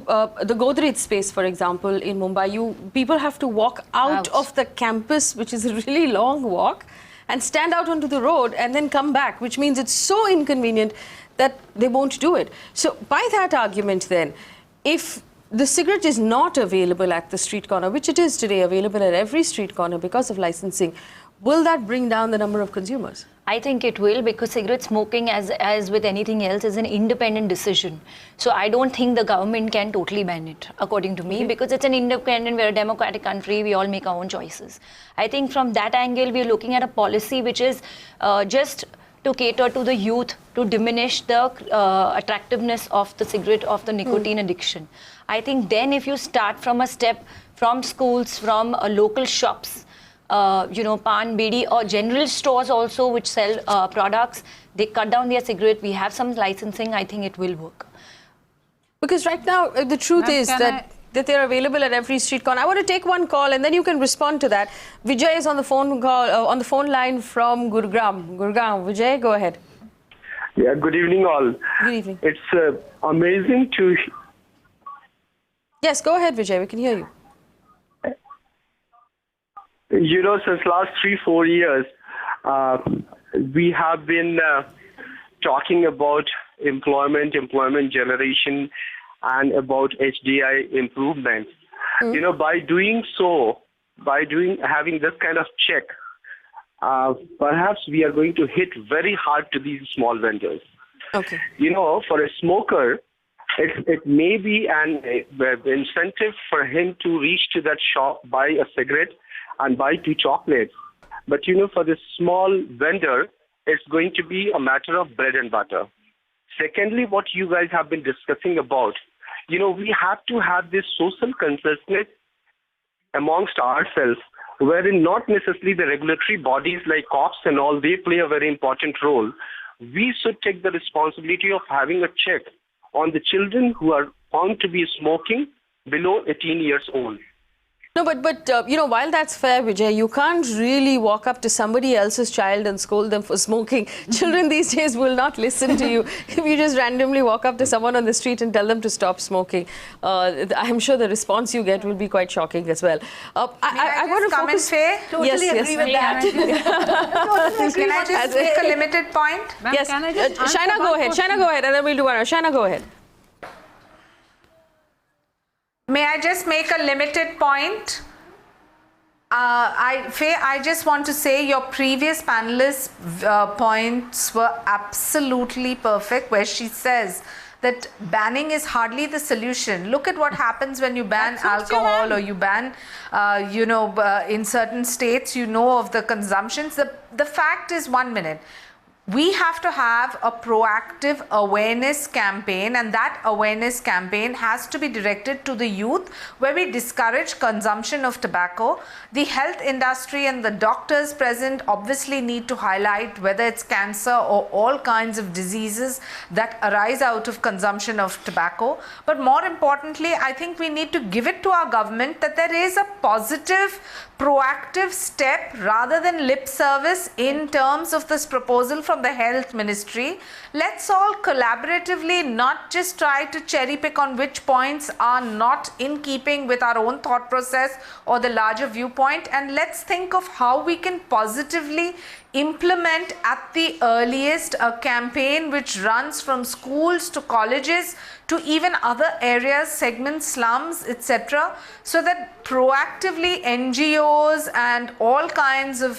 the Godrej space, for example, in Mumbai, people have to walk out of the campus, which is a really long walk, and stand out onto the road and then come back, which means it's so inconvenient that they won't do it. So by that argument then, if the cigarette is not available at the street corner, which it is today available at every street corner because of licensing, will that bring down the number of consumers? I think it will, because cigarette smoking, as with anything else, is an independent decision. So I don't think the government can totally ban it, according to me, because it's an independent, we're a democratic country, we all make our own choices. I think from that angle, we're looking at a policy which is just to cater to the youth, to diminish the attractiveness of the cigarette, of the nicotine addiction. I think then if you start from a step from schools, from local shops, pan, bidi, or general stores also which sell products, they cut down their cigarette, we have some licensing, I think it will work. Because right now, the truth is that they're available at every street corner. I want to take one call and then you can respond to that. Vijay is on the phone call, on the phone line from Gurugram. Vijay, go ahead. Yeah, good evening all. Good evening. It's amazing to... Yes, go ahead, Vijay, we can hear you. You know, since last 3-4 years, we have been talking about employment generation, and about HDI improvements. You know, by doing so, having this kind of check, perhaps we are going to hit very hard to these small vendors. Okay. You know, for a smoker, it may be an incentive for him to reach to that shop, buy a cigarette, and buy 2 chocolates. But, you know, for this small vendor, it's going to be a matter of bread and butter. Secondly, what you guys have been discussing about, you know, we have to have this social consciousness amongst ourselves, wherein not necessarily the regulatory bodies like cops and all, they play a very important role. We should take the responsibility of having a check on the children who are found to be smoking below 18 years old. No, but you know, while that's fair, Vijay, you can't really walk up to somebody else's child and scold them for smoking. Children these days will not listen to you if you just randomly walk up to someone on the street and tell them to stop smoking. I'm sure the response you get will be quite shocking as well. I want to focus... Faye? Totally agree with that. Can I just make a limited point? Yes, Shaina, go ahead. Shaina, go ahead, and then we'll do one. Shaina, go ahead. May I just make a limited point? Faye, I just want to say your previous panelist's points were absolutely perfect, where she says that banning is hardly the solution. Look at what happens when you ban alcohol or you ban, in certain states, of the consumptions. The fact is, 1 minute, we have to have a proactive awareness campaign, and that awareness campaign has to be directed to the youth, where we discourage consumption of tobacco. The health industry and the doctors present obviously need to highlight whether it's cancer or all kinds of diseases that arise out of consumption of tobacco. But more importantly, I think we need to give it to our government that there is a positive, proactive step rather than lip service in terms of this proposal from the health ministry. Let's all collaboratively not just try to cherry pick on which points are not in keeping with our own thought process or the larger viewpoint, and let's think of how we can positively implement at the earliest a campaign which runs from schools to colleges to even other areas, segments, slums, etc., so that proactively NGOs and all kinds of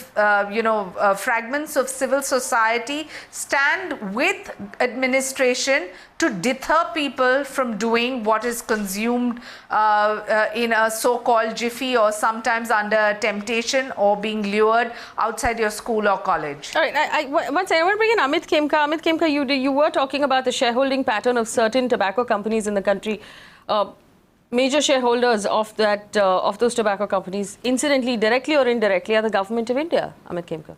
fragments of civil society stand with administration to deter people from doing what is consumed in a so-called jiffy, or sometimes under temptation or being lured outside your school or college. All right, once I want to bring in Amit Khemka. Amit Khemka, you were talking about the shareholding pattern of certain tobacco companies in the country. Major shareholders of those tobacco companies, incidentally, directly or indirectly, are the government of India. Amit Khemka.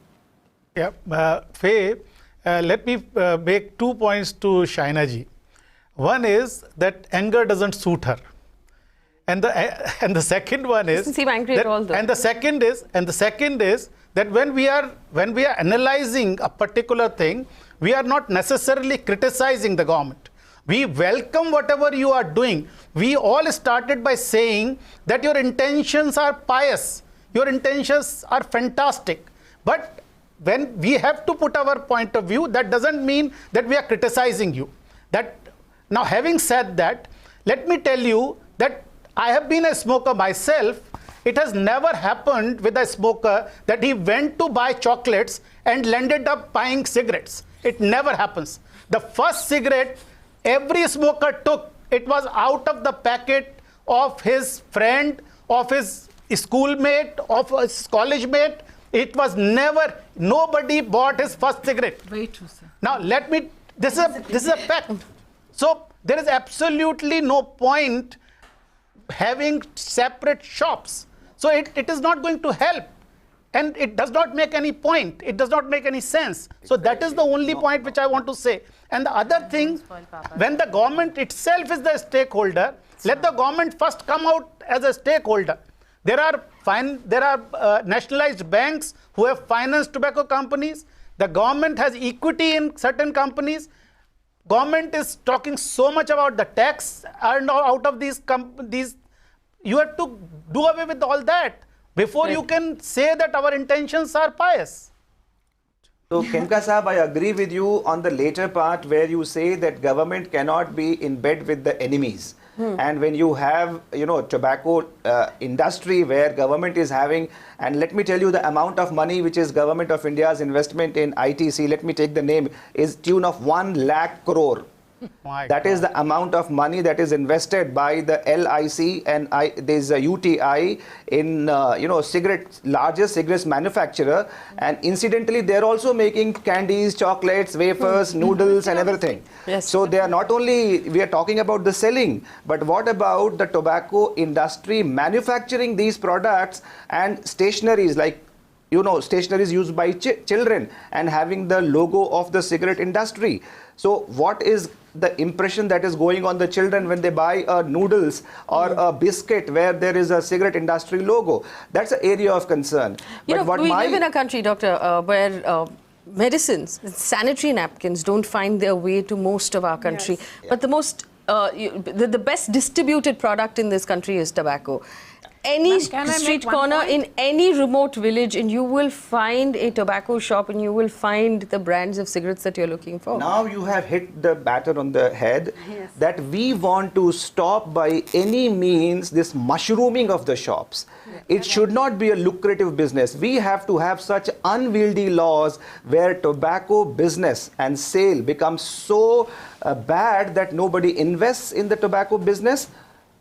Yeah, Faye, let me make 2 points to Shaina ji. One is that anger doesn't suit her, and the second one is seem angry at all, though. And the second is that when we are analyzing a particular thing, we are not necessarily criticizing the government. We welcome whatever you are doing. We all started by saying that your intentions are pious, your intentions are fantastic, but when we have to put our point of view, that doesn't mean that we are criticizing you. Now, having said that, let me tell you that I have been a smoker myself. It has never happened with a smoker that he went to buy chocolates and ended up buying cigarettes. It never happens. The first cigarette every smoker took, it was out of the packet of his friend, of his schoolmate, of his college mate. It was never, nobody bought his first cigarette. Very true, sir. Now, this is a fact. So, there is absolutely no point having separate shops. So, it is not going to help. And it does not make any point. It does not make any sense. So, that is the only point which I want to say. And the other thing, when the government itself is the stakeholder, let the government first come out as a stakeholder. There are nationalized banks who have financed tobacco companies. The government has equity in certain companies. Government is talking so much about the tax earned out of these companies. You have to do away with all that before you can say that our intentions are pious. So, Khemka Sahab, I agree with you on the later part where you say that government cannot be in bed with the enemies. And when you have, tobacco industry where government is having, and let me tell you the amount of money which is government of India's investment in ITC, let me take the name, is tune of 1 lakh crore. That is the amount of money that is invested by the LIC and there's a UTI in, largest cigarettes manufacturer. And incidentally, they're also making candies, chocolates, wafers, noodles and everything. Yes. So they are not only, we are talking about the selling, but what about the tobacco industry manufacturing these products and stationaries like, stationaries used by children and having the logo of the cigarette industry. So what is the impression that is going on the children when they buy noodles or a biscuit where there is a cigarette industry logo? That's an area of concern. We live in a country, doctor, where medicines, sanitary napkins don't find their way to most of our country. Yes. But the best distributed product in this country is tobacco. Any street corner in any remote village and you will find a tobacco shop and you will find the brands of cigarettes that you're looking for. Now you have hit the batter on the head. Yes. That we want to stop by any means this mushrooming of the shops. Yes. It should not be a lucrative business. We have to have such unwieldy laws where tobacco business and sale becomes so bad that nobody invests in the tobacco business.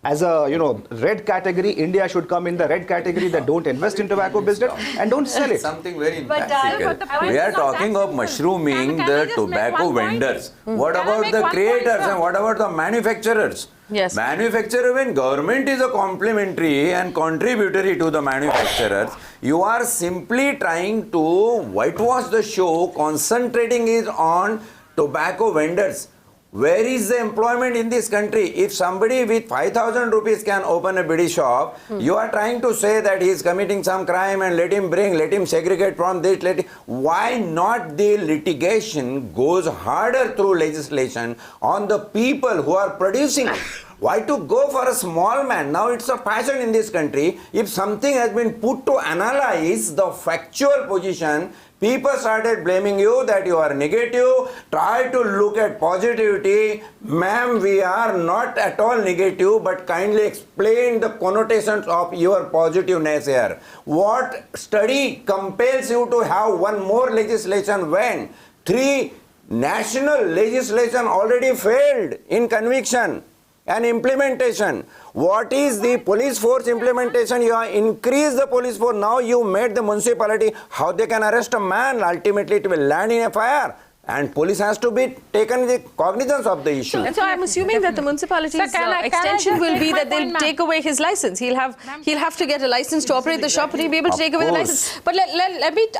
As a red category, India should come in the red category that don't invest in tobacco business and don't sell it. Something very practical. We are talking of mushrooming the tobacco vendors. What about the creators and what about the manufacturers? Yes. Manufacturer, when government is a complementary and contributory to the manufacturers, you are simply trying to whitewash the show, concentrating it on tobacco vendors. Where is the employment in this country? If somebody with 5,000 rupees can open a bidi shop, you are trying to say that he is committing some crime and let him segregate from this. Why not the litigation goes harder through legislation on the people who are producing it? Why to go for a small man? Now it's a fashion in this country. If something has been put to analyze the factual position, people started blaming you that you are negative. Try to look at positivity. Ma'am, we are not at all negative, but kindly explain the connotations of your positiveness here. What study compels you to have one more legislation when 3 national legislation already failed in conviction and implementation? What is the police force implementation? You have increased the police force. Now you made the municipality. How they can arrest a man? Ultimately it will land in a fire. And police has to be taken the cognizance of the issue. So I'm assuming that the municipality's extension will be that they'll take away his license. He'll have to get a license to operate the shop, and he'll be able to take away the license. But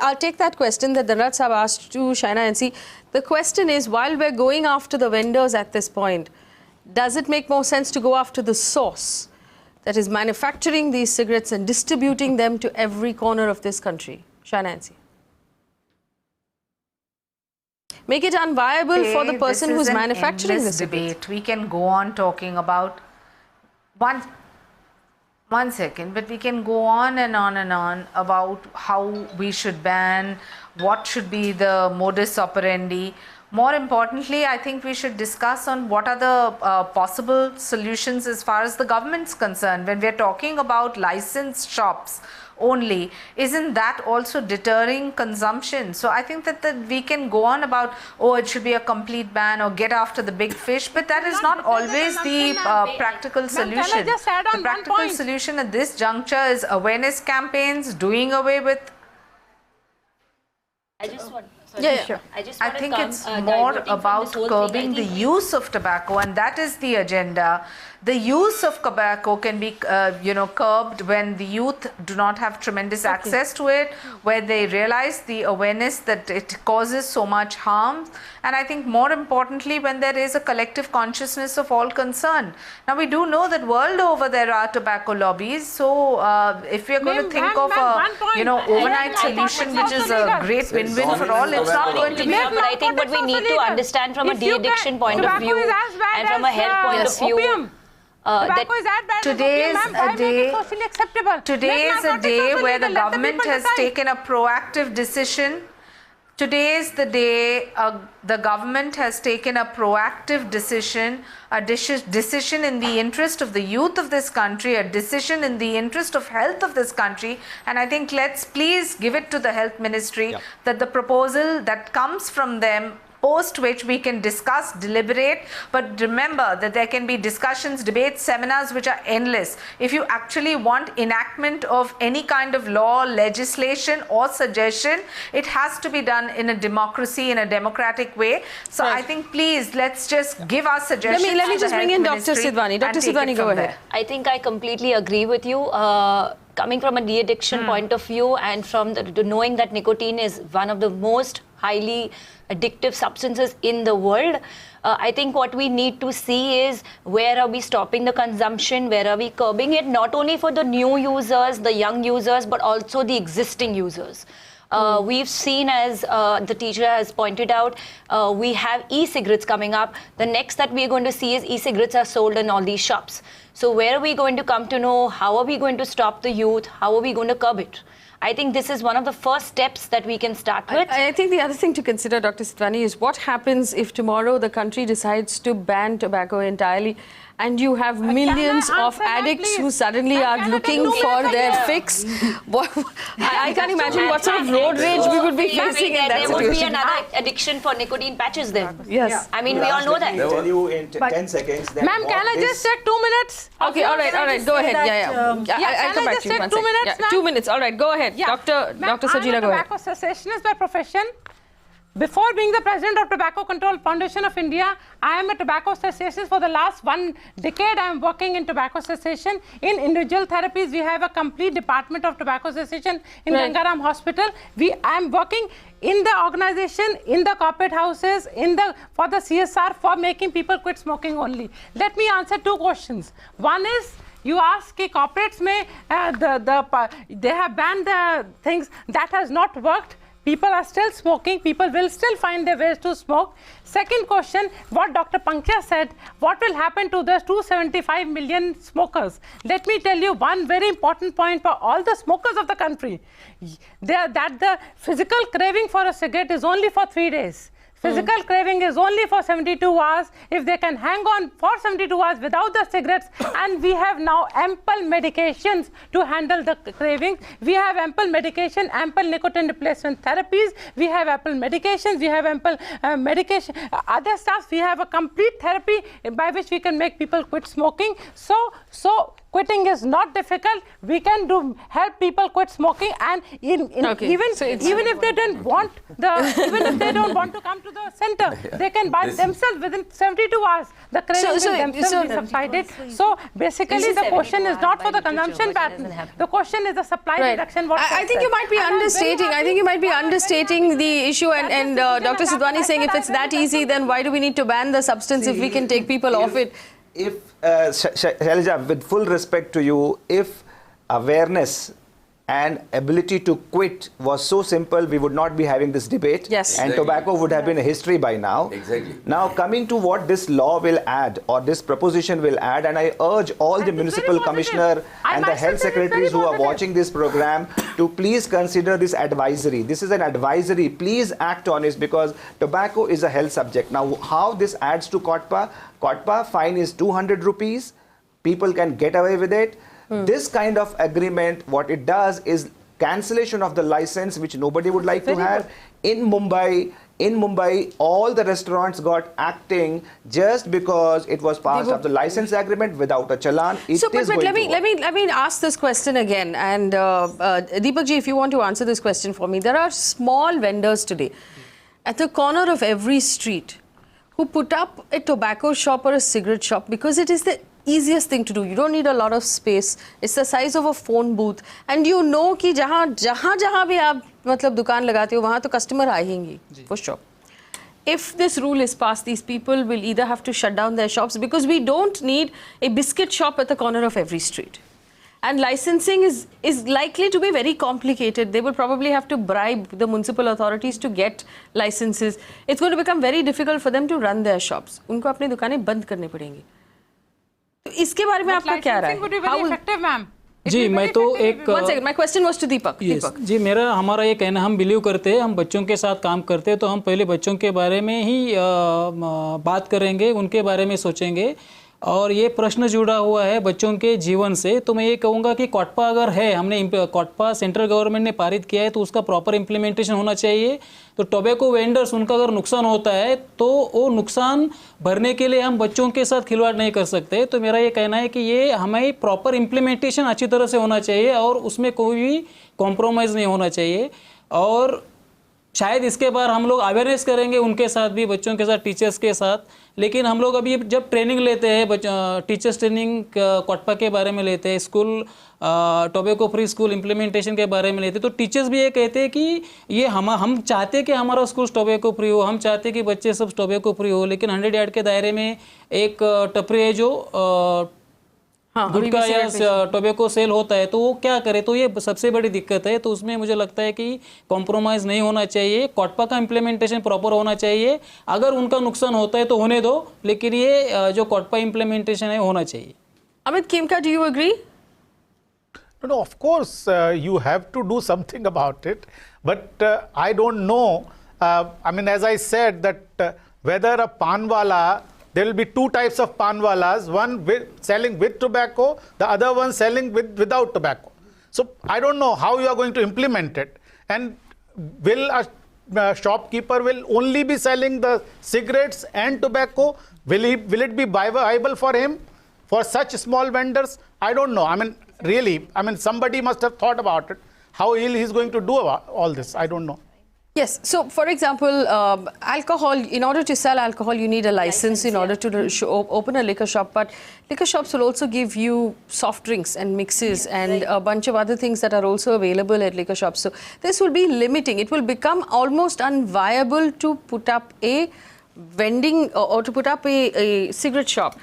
I'll take that question that Dhanraj Sahab asked to Shaina and see. The question is, while we're going after the vendors at this point, does it make more sense to go after the source that is manufacturing these cigarettes and distributing them to every corner of this country? Shaina and see. Make it unviable for the person who's manufacturing this debate. We can go on talking about one second, but we can go on and on and on about how we should ban, what should be the modus operandi. More importantly, I think we should discuss on what are the possible solutions as far as the government's concerned. When we're talking about licensed shops only, isn't that also deterring consumption? So I think that we can go on about, oh, it should be a complete ban or get after the big fish, but that is not always the practical solution. The practical solution at this juncture is awareness campaigns, doing away with... I just want... I think it's more about curbing the use of tobacco, and that is the agenda. The use of tobacco can be, curbed when the youth do not have tremendous access to it, where they realize the awareness that it causes so much harm, and I think more importantly, when there is a collective consciousness of all concerned. Now, we do know that world over there are tobacco lobbies, so if we are going to think of a, overnight solution, which is a great win-win for all, it's not going to be. But I think what we need to understand from a de-addiction point of view and from a health point of view. Today is a day where the government has taken a proactive decision. Today is the day the government has taken a proactive decision, a decision in the interest of the youth of this country, a decision in the interest of health of this country. And I think let's please give it to the health ministry that the proposal that comes from them, post which we can discuss, deliberate, but remember that there can be discussions, debates, seminars which are endless. If you actually want enactment of any kind of law, legislation or suggestion, it has to be done in a democracy, in a democratic way. So I think please let's just give our suggestions. Let me just bring in Dr. Sidhwani. Dr. Sidhwani, go ahead. I think I completely agree with you. Coming from a de-addiction point of view and from the knowing that nicotine is one of the most highly addictive substances in the world, I think what we need to see is where are we stopping the consumption, where are we curbing it, not only for the new users, the young users, but also the existing users. We've seen, as the teacher has pointed out, we have e-cigarettes coming up. The next that we're going to see is e-cigarettes are sold in all these shops. So where are we going to come to know? How are we going to stop the youth? How are we going to curb it? I think this is one of the first steps that we can start with. I think the other thing to consider, Dr. Sidhwani, is what happens if tomorrow the country decides to ban tobacco entirely. and you have millions of addicts who suddenly are looking for their fix. I can't imagine what sort of road rage we would be facing in that situation. There would be another addiction for nicotine patches then. Yes. I mean, we all know that. Let me tell you in 10 seconds. Ma'am, can I just take 2 minutes? Okay, all right, go ahead. I'll come back to you. 2 minutes, ma'am? 2 minutes, all right, go ahead. Dr. Sajila, go ahead. I'm a tobacco cessationist by profession. Before being the president of Tobacco Control Foundation of India, I am a tobacco cessationist. For the last 1 decade, I am working in tobacco cessation. In individual therapies, we have a complete department of tobacco cessation in Gangaram Hospital. I am working in the organization, in the corporate houses, for the CSR, for making people quit smoking only. Let me answer 2 questions. One is, you ask कि corporates में they have banned the things that has not worked. People are still smoking. People will still find their ways to smoke. Second question, what Dr. Pankya said, what will happen to the 275 million smokers? Let me tell you one very important point for all the smokers of the country. That the physical craving for a cigarette is only for 3 days. Physical craving is only for 72 hours. If they can hang on for 72 hours without the cigarettes, and we have now ample medications to handle the cravings. We have ample medication, ample nicotine replacement therapies. We have ample medications. We have ample medication, other stuff. We have a complete therapy by which we can make people quit smoking. So quitting is not difficult. We can help people quit smoking, and even if they don't want to come to the center, they can buy themselves within 72 hours. The craving will themselves be subsided. So basically, the question is not for the consumption pattern. The question is the supply reduction. I think you might be understating. I think you might be understating the issue. And Dr. Sidwani is saying, if it's that easy, then why do we need to ban the substance if we can take people off it? If Shailaja, with full respect to you, if awareness and ability to quit was so simple, we would not be having this debate. Yes. And tobacco would have been a history by now. Exactly. Now, coming to what this law will add, or this proposition will add, and I urge all the municipal commissioner and the health secretaries who are watching this program to please consider this advisory. This is an advisory. Please act on it, because tobacco is a health subject. Now, how this adds to COTPA? COTPA fine is 200 rupees. People can get away with it. This kind of agreement, what it does is cancellation of the license, which nobody would like to have. In Mumbai, all the restaurants got acting just because it was part of the license agreement without a challan. Let me ask this question again. And Deepak ji, if you want to answer this question for me, there are small vendors today at the corner of every street who put up a tobacco shop or a cigarette shop because it is the easiest thing to do. You don't need a lot of space. It's the size of a phone booth, and you know कि जहाँ भी आप मतलब दुकान लगाते हो वहाँ तो customer आएंगे for sure. If this rule is passed, these people will either have to shut down their shops, because we don't need a biscuit shop at the corner of every street. And licensing is likely to be very complicated. They will probably have to bribe the municipal authorities to get licenses. It's going to become very difficult for them to run their shops. उनको अपनी दुकानें बंद करनी पड़ेंगी. तो इसके बारे में आपका क्या राय है? जी मैं तो एक One second, my question was to Deepak. Deepak. जी हमारा ये कहना, हम बिलीव करते हैं, हम बच्चों के साथ काम करते हैं, तो हम पहले बच्चों के बारे में ही बात करेंगे, उनके बारे में सोचेंगे. और ये प्रश्न जुड़ा हुआ है बच्चों के जीवन से. तो मैं ये कहूँगा कि कोटपा अगर है, हमने कोटपा सेंट्रल गवर्नमेंट ने पारित किया है, तो उसका प्रॉपर इम्प्लीमेंटेशन होना चाहिए. तो टोबैको वेंडर्स, उनका अगर नुकसान होता है तो वो नुकसान भरने के लिए हम बच्चों के साथ खिलवाड़ नहीं कर सकते. तो मेरा ये कहना है कि ये हमें प्रॉपर इम्प्लीमेंटेशन अच्छी तरह से होना चाहिए और उसमें कोई भी कॉम्प्रोमाइज़ नहीं होना चाहिए. और शायद इसके बाद हम लोग अवेयरनेस करेंगे उनके साथ भी, बच्चों के साथ, टीचर्स के साथ. लेकिन हम लोग अभी जब ट्रेनिंग लेते हैं, टीचर्स ट्रेनिंग कोटपा के बारे में लेते हैं, school tobacco free school implementation के बारे में लेते हैं, तो टीचर्स भी ये कहते हैं कि ये हम चाहते हैं कि हमारा स्कूल टोबैको फ्री हो, हम चाहते हैं कि बच्चे सब टोबैको फ्री हो. लेकिन 100 यार्ड के दायरे में एक टपरी है जो गुटखा या टोबैको सेल होता है, तो वो क्या करे, तो ये सबसे बड़ी दिक्कत है. तो उसमें मुझे लगता है कि कॉम्प्रोमाइज़ नहीं होना चाहिए. कोटपा का इम्प्लीमेंटेशन प्रॉपर होना चाहिए. अगर उनका नुकसान होता है तो होने दो, लेकिन ये जो कोटपा इम्प्लीमेंटेशन है होना चाहिए. Amit Khemka, do you agree? No, of course you have to do something about it, but I don't know. I mean, as I said, that whether a panwala there will be two types of panwalas, one selling with tobacco, the other one selling without tobacco. So I don't know how you are going to implement it. And will a shopkeeper will only be selling the cigarettes and tobacco? Will it be viable for him, for such small vendors? I don't know. I mean, really, somebody must have thought about it. How he's going to do all this, I don't know. Yes. So, for example, alcohol, in order to sell alcohol, you need a license in order to open a liquor shop. But liquor shops will also give you soft drinks and mixes and a bunch of other things that are also available at liquor shops. So, this will be limiting. It will become almost unviable to put up a vending or to put up a cigarette shop.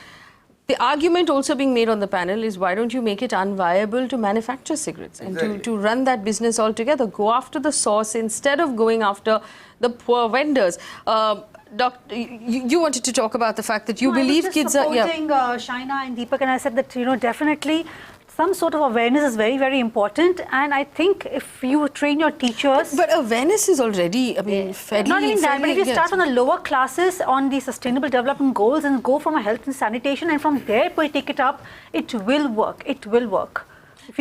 The argument also being made on the panel is, why don't you make it unviable to manufacture cigarettes and to run that business altogether? Go after the source instead of going after the poor vendors. Doctor, you wanted to talk about the fact that you believe kids are... supporting Shaina and Deepak, and I said that, definitely some sort of awareness is very, very important. And I think if you train your teachers... But awareness is already, fairly... Not even that, but if you start from the lower classes on the sustainable development goals and go from a health and sanitation, and from there we take it up, it will work. It will work.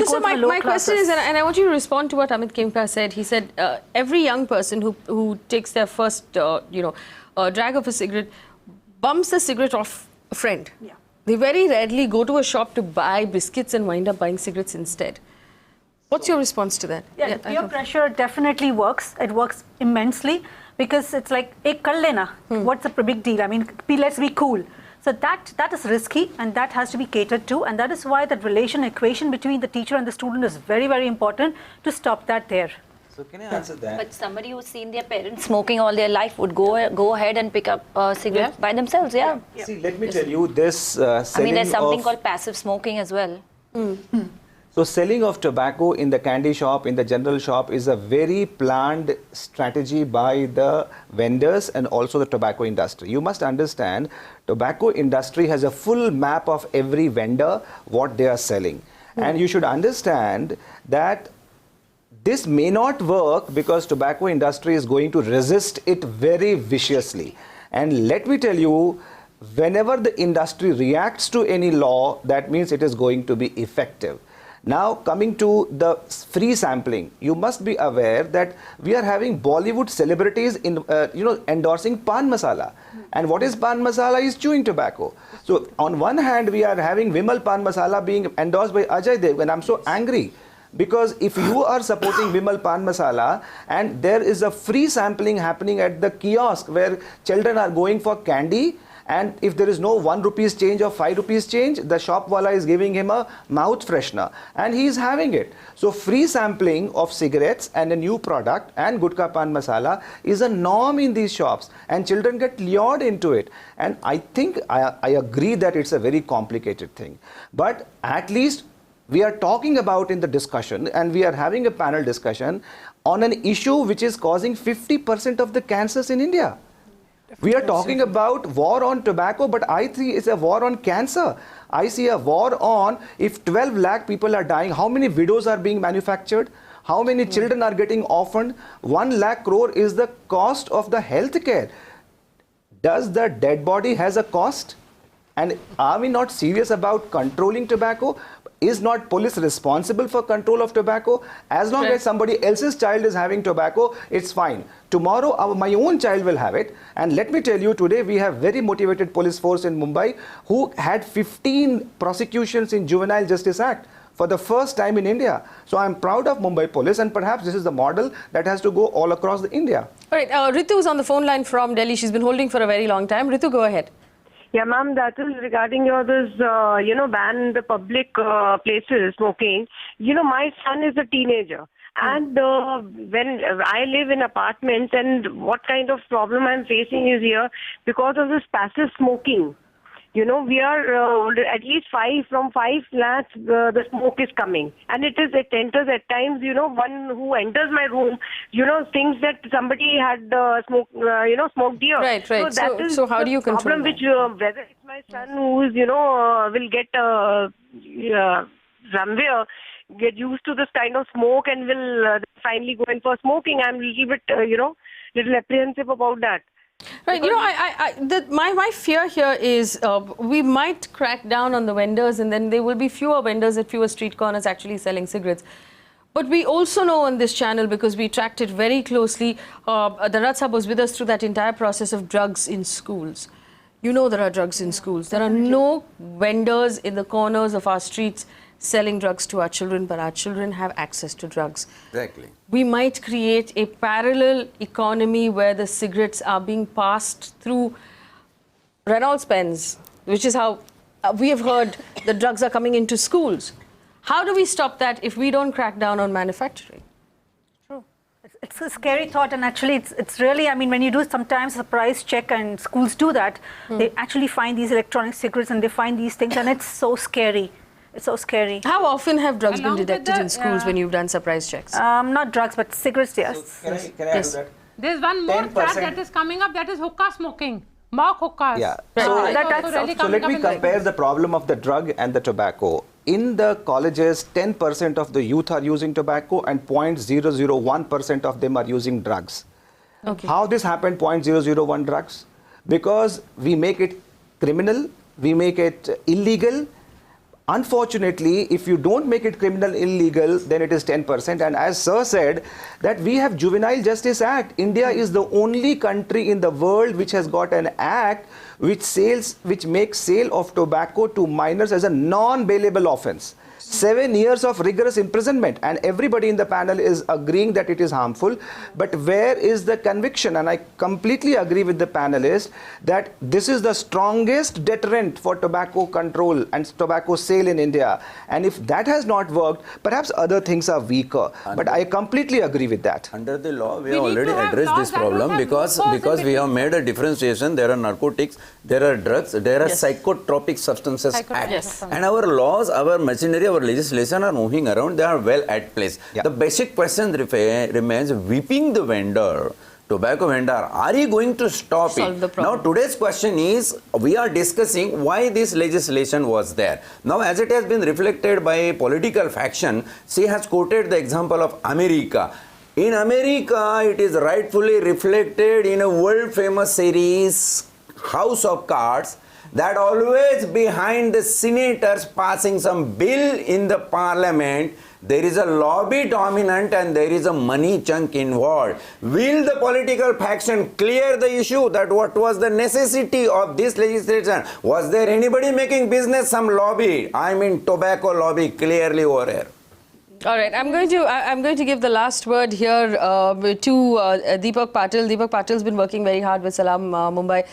So my question is, and I want you to respond to what Amit Khemka said. He said every young person who takes their first, drag of a cigarette bumps the cigarette off a friend. Yeah. They very rarely go to a shop to buy biscuits and wind up buying cigarettes instead. What's your response to that? Yeah, peer pressure definitely works. It works immensely because it's like, ek kar lena. What's the big deal? Let's be cool. So that is risky, and that has to be catered to, and that is why that equation between the teacher and the student is very, very important to stop that there. So can I answer that? But somebody who's seen their parents smoking all their life would go ahead and pick up a cigarette by themselves, yeah. See, let me tell you this selling there's something called passive smoking as well. So selling of tobacco in the candy shop, in the general shop, is a very planned strategy by the vendors and also the tobacco industry. You must understand, tobacco industry has a full map of every vendor, what they are selling. And you should understand that this may not work because tobacco industry is going to resist it very viciously. And let me tell you, whenever the industry reacts to any law, that means it is going to be effective. Now, coming to the free sampling, you must be aware that we are having Bollywood celebrities in, endorsing pan masala. And what is pan masala? Is chewing tobacco. So, on one hand, we are having Vimal pan masala being endorsed by Ajay Dev, and I'm so angry. Because if you are supporting Vimal Pan Masala and there is a free sampling happening at the kiosk where children are going for candy, and if there is no 1 rupees change or 5 rupees change, the shop wala is giving him a mouth freshener and he is having it. So free sampling of cigarettes and a new product and Gutka Pan Masala is a norm in these shops, and children get lured into it. And I think I agree that it's a very complicated thing. But at least we are talking about in the discussion, and we are having a panel discussion on an issue which is causing 50% of the cancers in India. We are talking about war on tobacco, but I see it's a war on cancer. I see a war on, if 12 lakh people are dying, how many widows are being manufactured? How many children are getting orphaned? 1 lakh crore is the cost of the health care. Does the dead body has a cost? And are we not serious about controlling tobacco? Is not police responsible for control of tobacco? As long as somebody else's child is having tobacco, it's fine. Tomorrow, my own child will have it. And let me tell you, today we have very motivated police force in Mumbai who had 15 prosecutions in Juvenile Justice Act for the first time in India. So I'm proud of Mumbai police, and perhaps this is the model that has to go all across the India. All right, Ritu is on the phone line from Delhi. She's been holding for a very long time. Ritu, go ahead. Yeah, ma'am, that is regarding ban the public places smoking. My son is a teenager. And when I live in apartments, and what kind of problem I'm facing is here because of this passive smoking. We are at least from 5 flats, the smoke is coming. And it enters at times, one who enters my room, thinks that somebody had smoked here. Right. So how do you control problem that? Which, whether it's my son who is, will get somewhere, get used to this kind of smoke and will finally go in for smoking. I'm a little bit, little apprehensive about that. Right, my fear here is we might crack down on the vendors and then there will be fewer vendors at fewer street corners actually selling cigarettes. But we also know on this channel, because we tracked it very closely, the Ratsab was with us through that entire process of drugs in schools. You know there are drugs in schools. There are no vendors in the corners of our streets selling drugs to our children, but our children have access to drugs. Exactly. We might create a parallel economy where the cigarettes are being passed through Reynolds pens, which is how we have heard the drugs are coming into schools. How do we stop that if we don't crack down on manufacturing? True. It's a scary thought, and actually it's really, I mean, when you do sometimes a price check, and schools do that, they actually find these electronic cigarettes and they find these things, and it's so scary. It's so scary. How often have drugs been detected in schools when you've done surprise checks? Not drugs, but cigarettes, yes. Can I add to that? There's one more fact that is coming up, that is hookah smoking. Mock hookahs. Yeah. Right. So let me compare the problem of the drug and the tobacco. In the colleges, 10% of the youth are using tobacco and 0.001% of them are using drugs. Okay. How this happened, 0.001 drugs? Because we make it criminal, we make it illegal. Unfortunately, if you don't make it criminal illegal, then it is 10%. And as Sir said, that we have Juvenile Justice Act. India is the only country in the world which has got an act which makes sale of tobacco to minors as a non-bailable offence. 7 years of rigorous imprisonment, and everybody in the panel is agreeing that it is harmful. But where is the conviction? And I completely agree with the panelists that this is the strongest deterrent for tobacco control and tobacco sale in India. And if that has not worked, perhaps other things are weaker. But I completely agree with that. Under the law, we have already addressed this problem because we have made a differentiation. There are narcotics, there are drugs, there are psychotropic substances act. And our laws, our machinery, our legislation are moving around, they are well at place. The basic question remains, whipping the vendor, tobacco vendor, are you going to stop it? Now today's question is, we are discussing why this legislation was there. Now as it has been reflected by a political faction, she has quoted the example of America. In America, it is rightfully reflected in a world famous series, House of Cards, that always behind the senators passing some bill in the parliament, there is a lobby dominant and there is a money chunk involved. Will the political faction clear the issue that what was the necessity of this legislation? Was there anybody making business some lobby? I mean tobacco lobby clearly over here. All right, I'm going to give the last word here to Deepak Patil. Deepak Patil's been working very hard with Salam Mumbai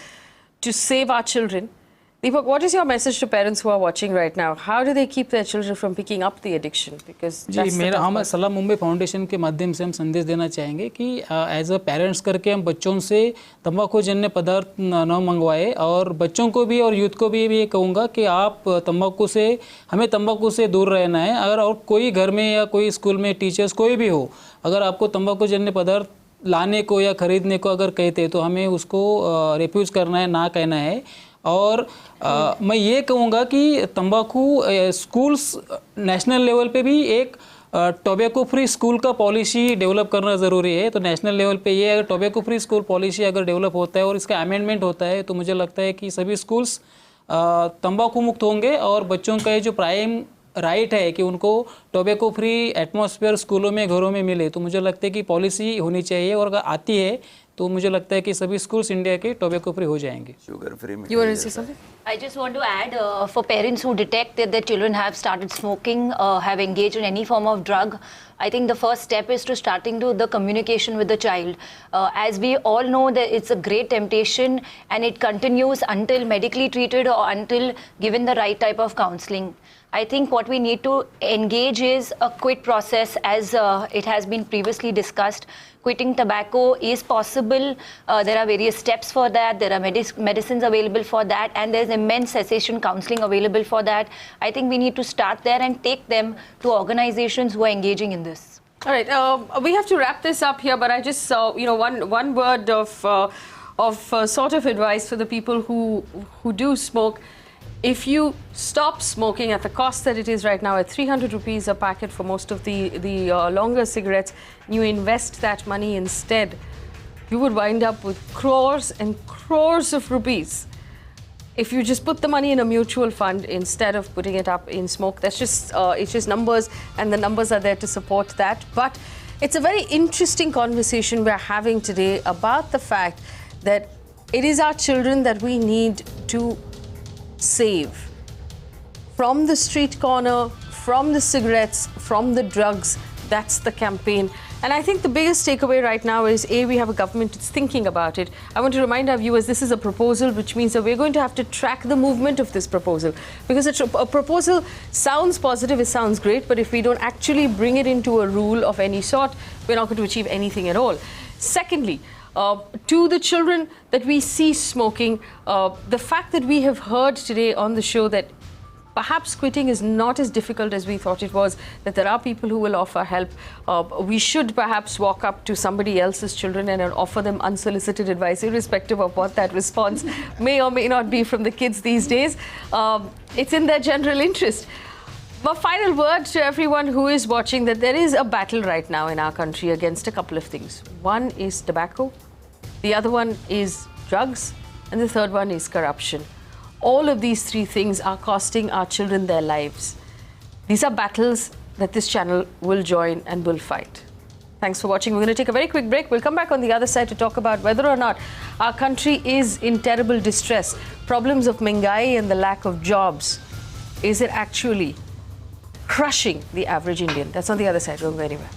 to save our children. Deepak, what is your message to parents who are watching right now? How do they keep their children from picking up the addiction? Because हम सलाम Mumbai foundation के माध्यम से हम संदेश देना चाहेंगे कि एज अ पेरेंट्स करके हम बच्चों से तंबाकू जन्य पदार्थ न मंगवाए, और बच्चों को भी और यूथ को भी ये कहूँगा कि आप हमें तंबाकू से दूर रहना है। अगर और कोई घर में या कोई स्कूल में टीचर्स कोई भी हो, अगर आपको तंबाकू जन्य पदार्थ लाने को या खरीदने को अगर कहते तो हमें उसको रिफ्यूज़ करना है, ना कहना है। और मैं ये कहूँगा कि तंबाकू स्कूल्स नेशनल लेवल पे भी एक टोबैको फ्री स्कूल का पॉलिसी डेवलप करना ज़रूरी है। तो नेशनल लेवल पे ये अगर टोबैको फ्री स्कूल पॉलिसी अगर डेवलप होता है और इसका अमेंडमेंट होता है तो मुझे लगता है कि सभी स्कूल्स तंबाकू मुक्त होंगे, और बच्चों का ये जो प्राइम राइट है कि उनको टोबैको फ्री एटमॉस्फेयर स्कूलों में घरों में मिले, तो मुझे लगता है कि पॉलिसी होनी चाहिए, और अगर आती है तो मुझे लगता है कि सभी स्कूल्स इंडिया के टोबैको फ्री हो जाएंगे। शुगर फ्री में। You want to say something? I just want to add, for parents who detect that their children have started smoking, have engaged in any form of drug, I think the first step is to starting to the communication with the child. As we all know that it's a great temptation and it continues until medically treated or until given the right type of counseling. I think what we need to engage is a quit process, as it has been previously discussed. Quitting tobacco is possible. There are various steps for that. There are medicines available for that, and there's immense cessation counseling available for that. I think we need to start there and take them to organizations who are engaging in this. All right, we have to wrap this up here, but I just one word of sort of advice for the people who do smoke. If you stop smoking at the cost that it is right now, at 300 rupees a packet for most of the longer cigarettes, you invest that money instead you would wind up with crores and crores of rupees if you just put the money in a mutual fund instead of putting it up in smoke. That's just it's just numbers, and the numbers are there to support that. But it's a very interesting conversation we're having today about the fact that it is our children that we need to save from the street corner, from the cigarettes, from the drugs. That's the campaign. And I think the biggest takeaway right now is, A, we have a government that's thinking about it. I want to remind our viewers, this is a proposal, which means that we're going to have to track the movement of this proposal. Because a proposal sounds positive, it sounds great, but if we don't actually bring it into a rule of any sort, we're not going to achieve anything at all. Secondly, to the children that we see smoking, the fact that we have heard today on the show that perhaps quitting is not as difficult as we thought it was, that there are people who will offer help. We should perhaps walk up to somebody else's children and offer them unsolicited advice, irrespective of what that response may or may not be from the kids these days. It's in their general interest. My final word to everyone who is watching, that there is a battle right now in our country against a couple of things. One is tobacco, the other one is drugs, and the third one is corruption. All of these three things are costing our children their lives. These are battles that this channel will join and will fight. Thanks for watching. We're going to take a very quick break. We'll come back on the other side to talk about whether or not our country is in terrible distress. Problems of Mengai and the lack of jobs. Is it actually crushing the average Indian? That's on the other side. Don't go anywhere.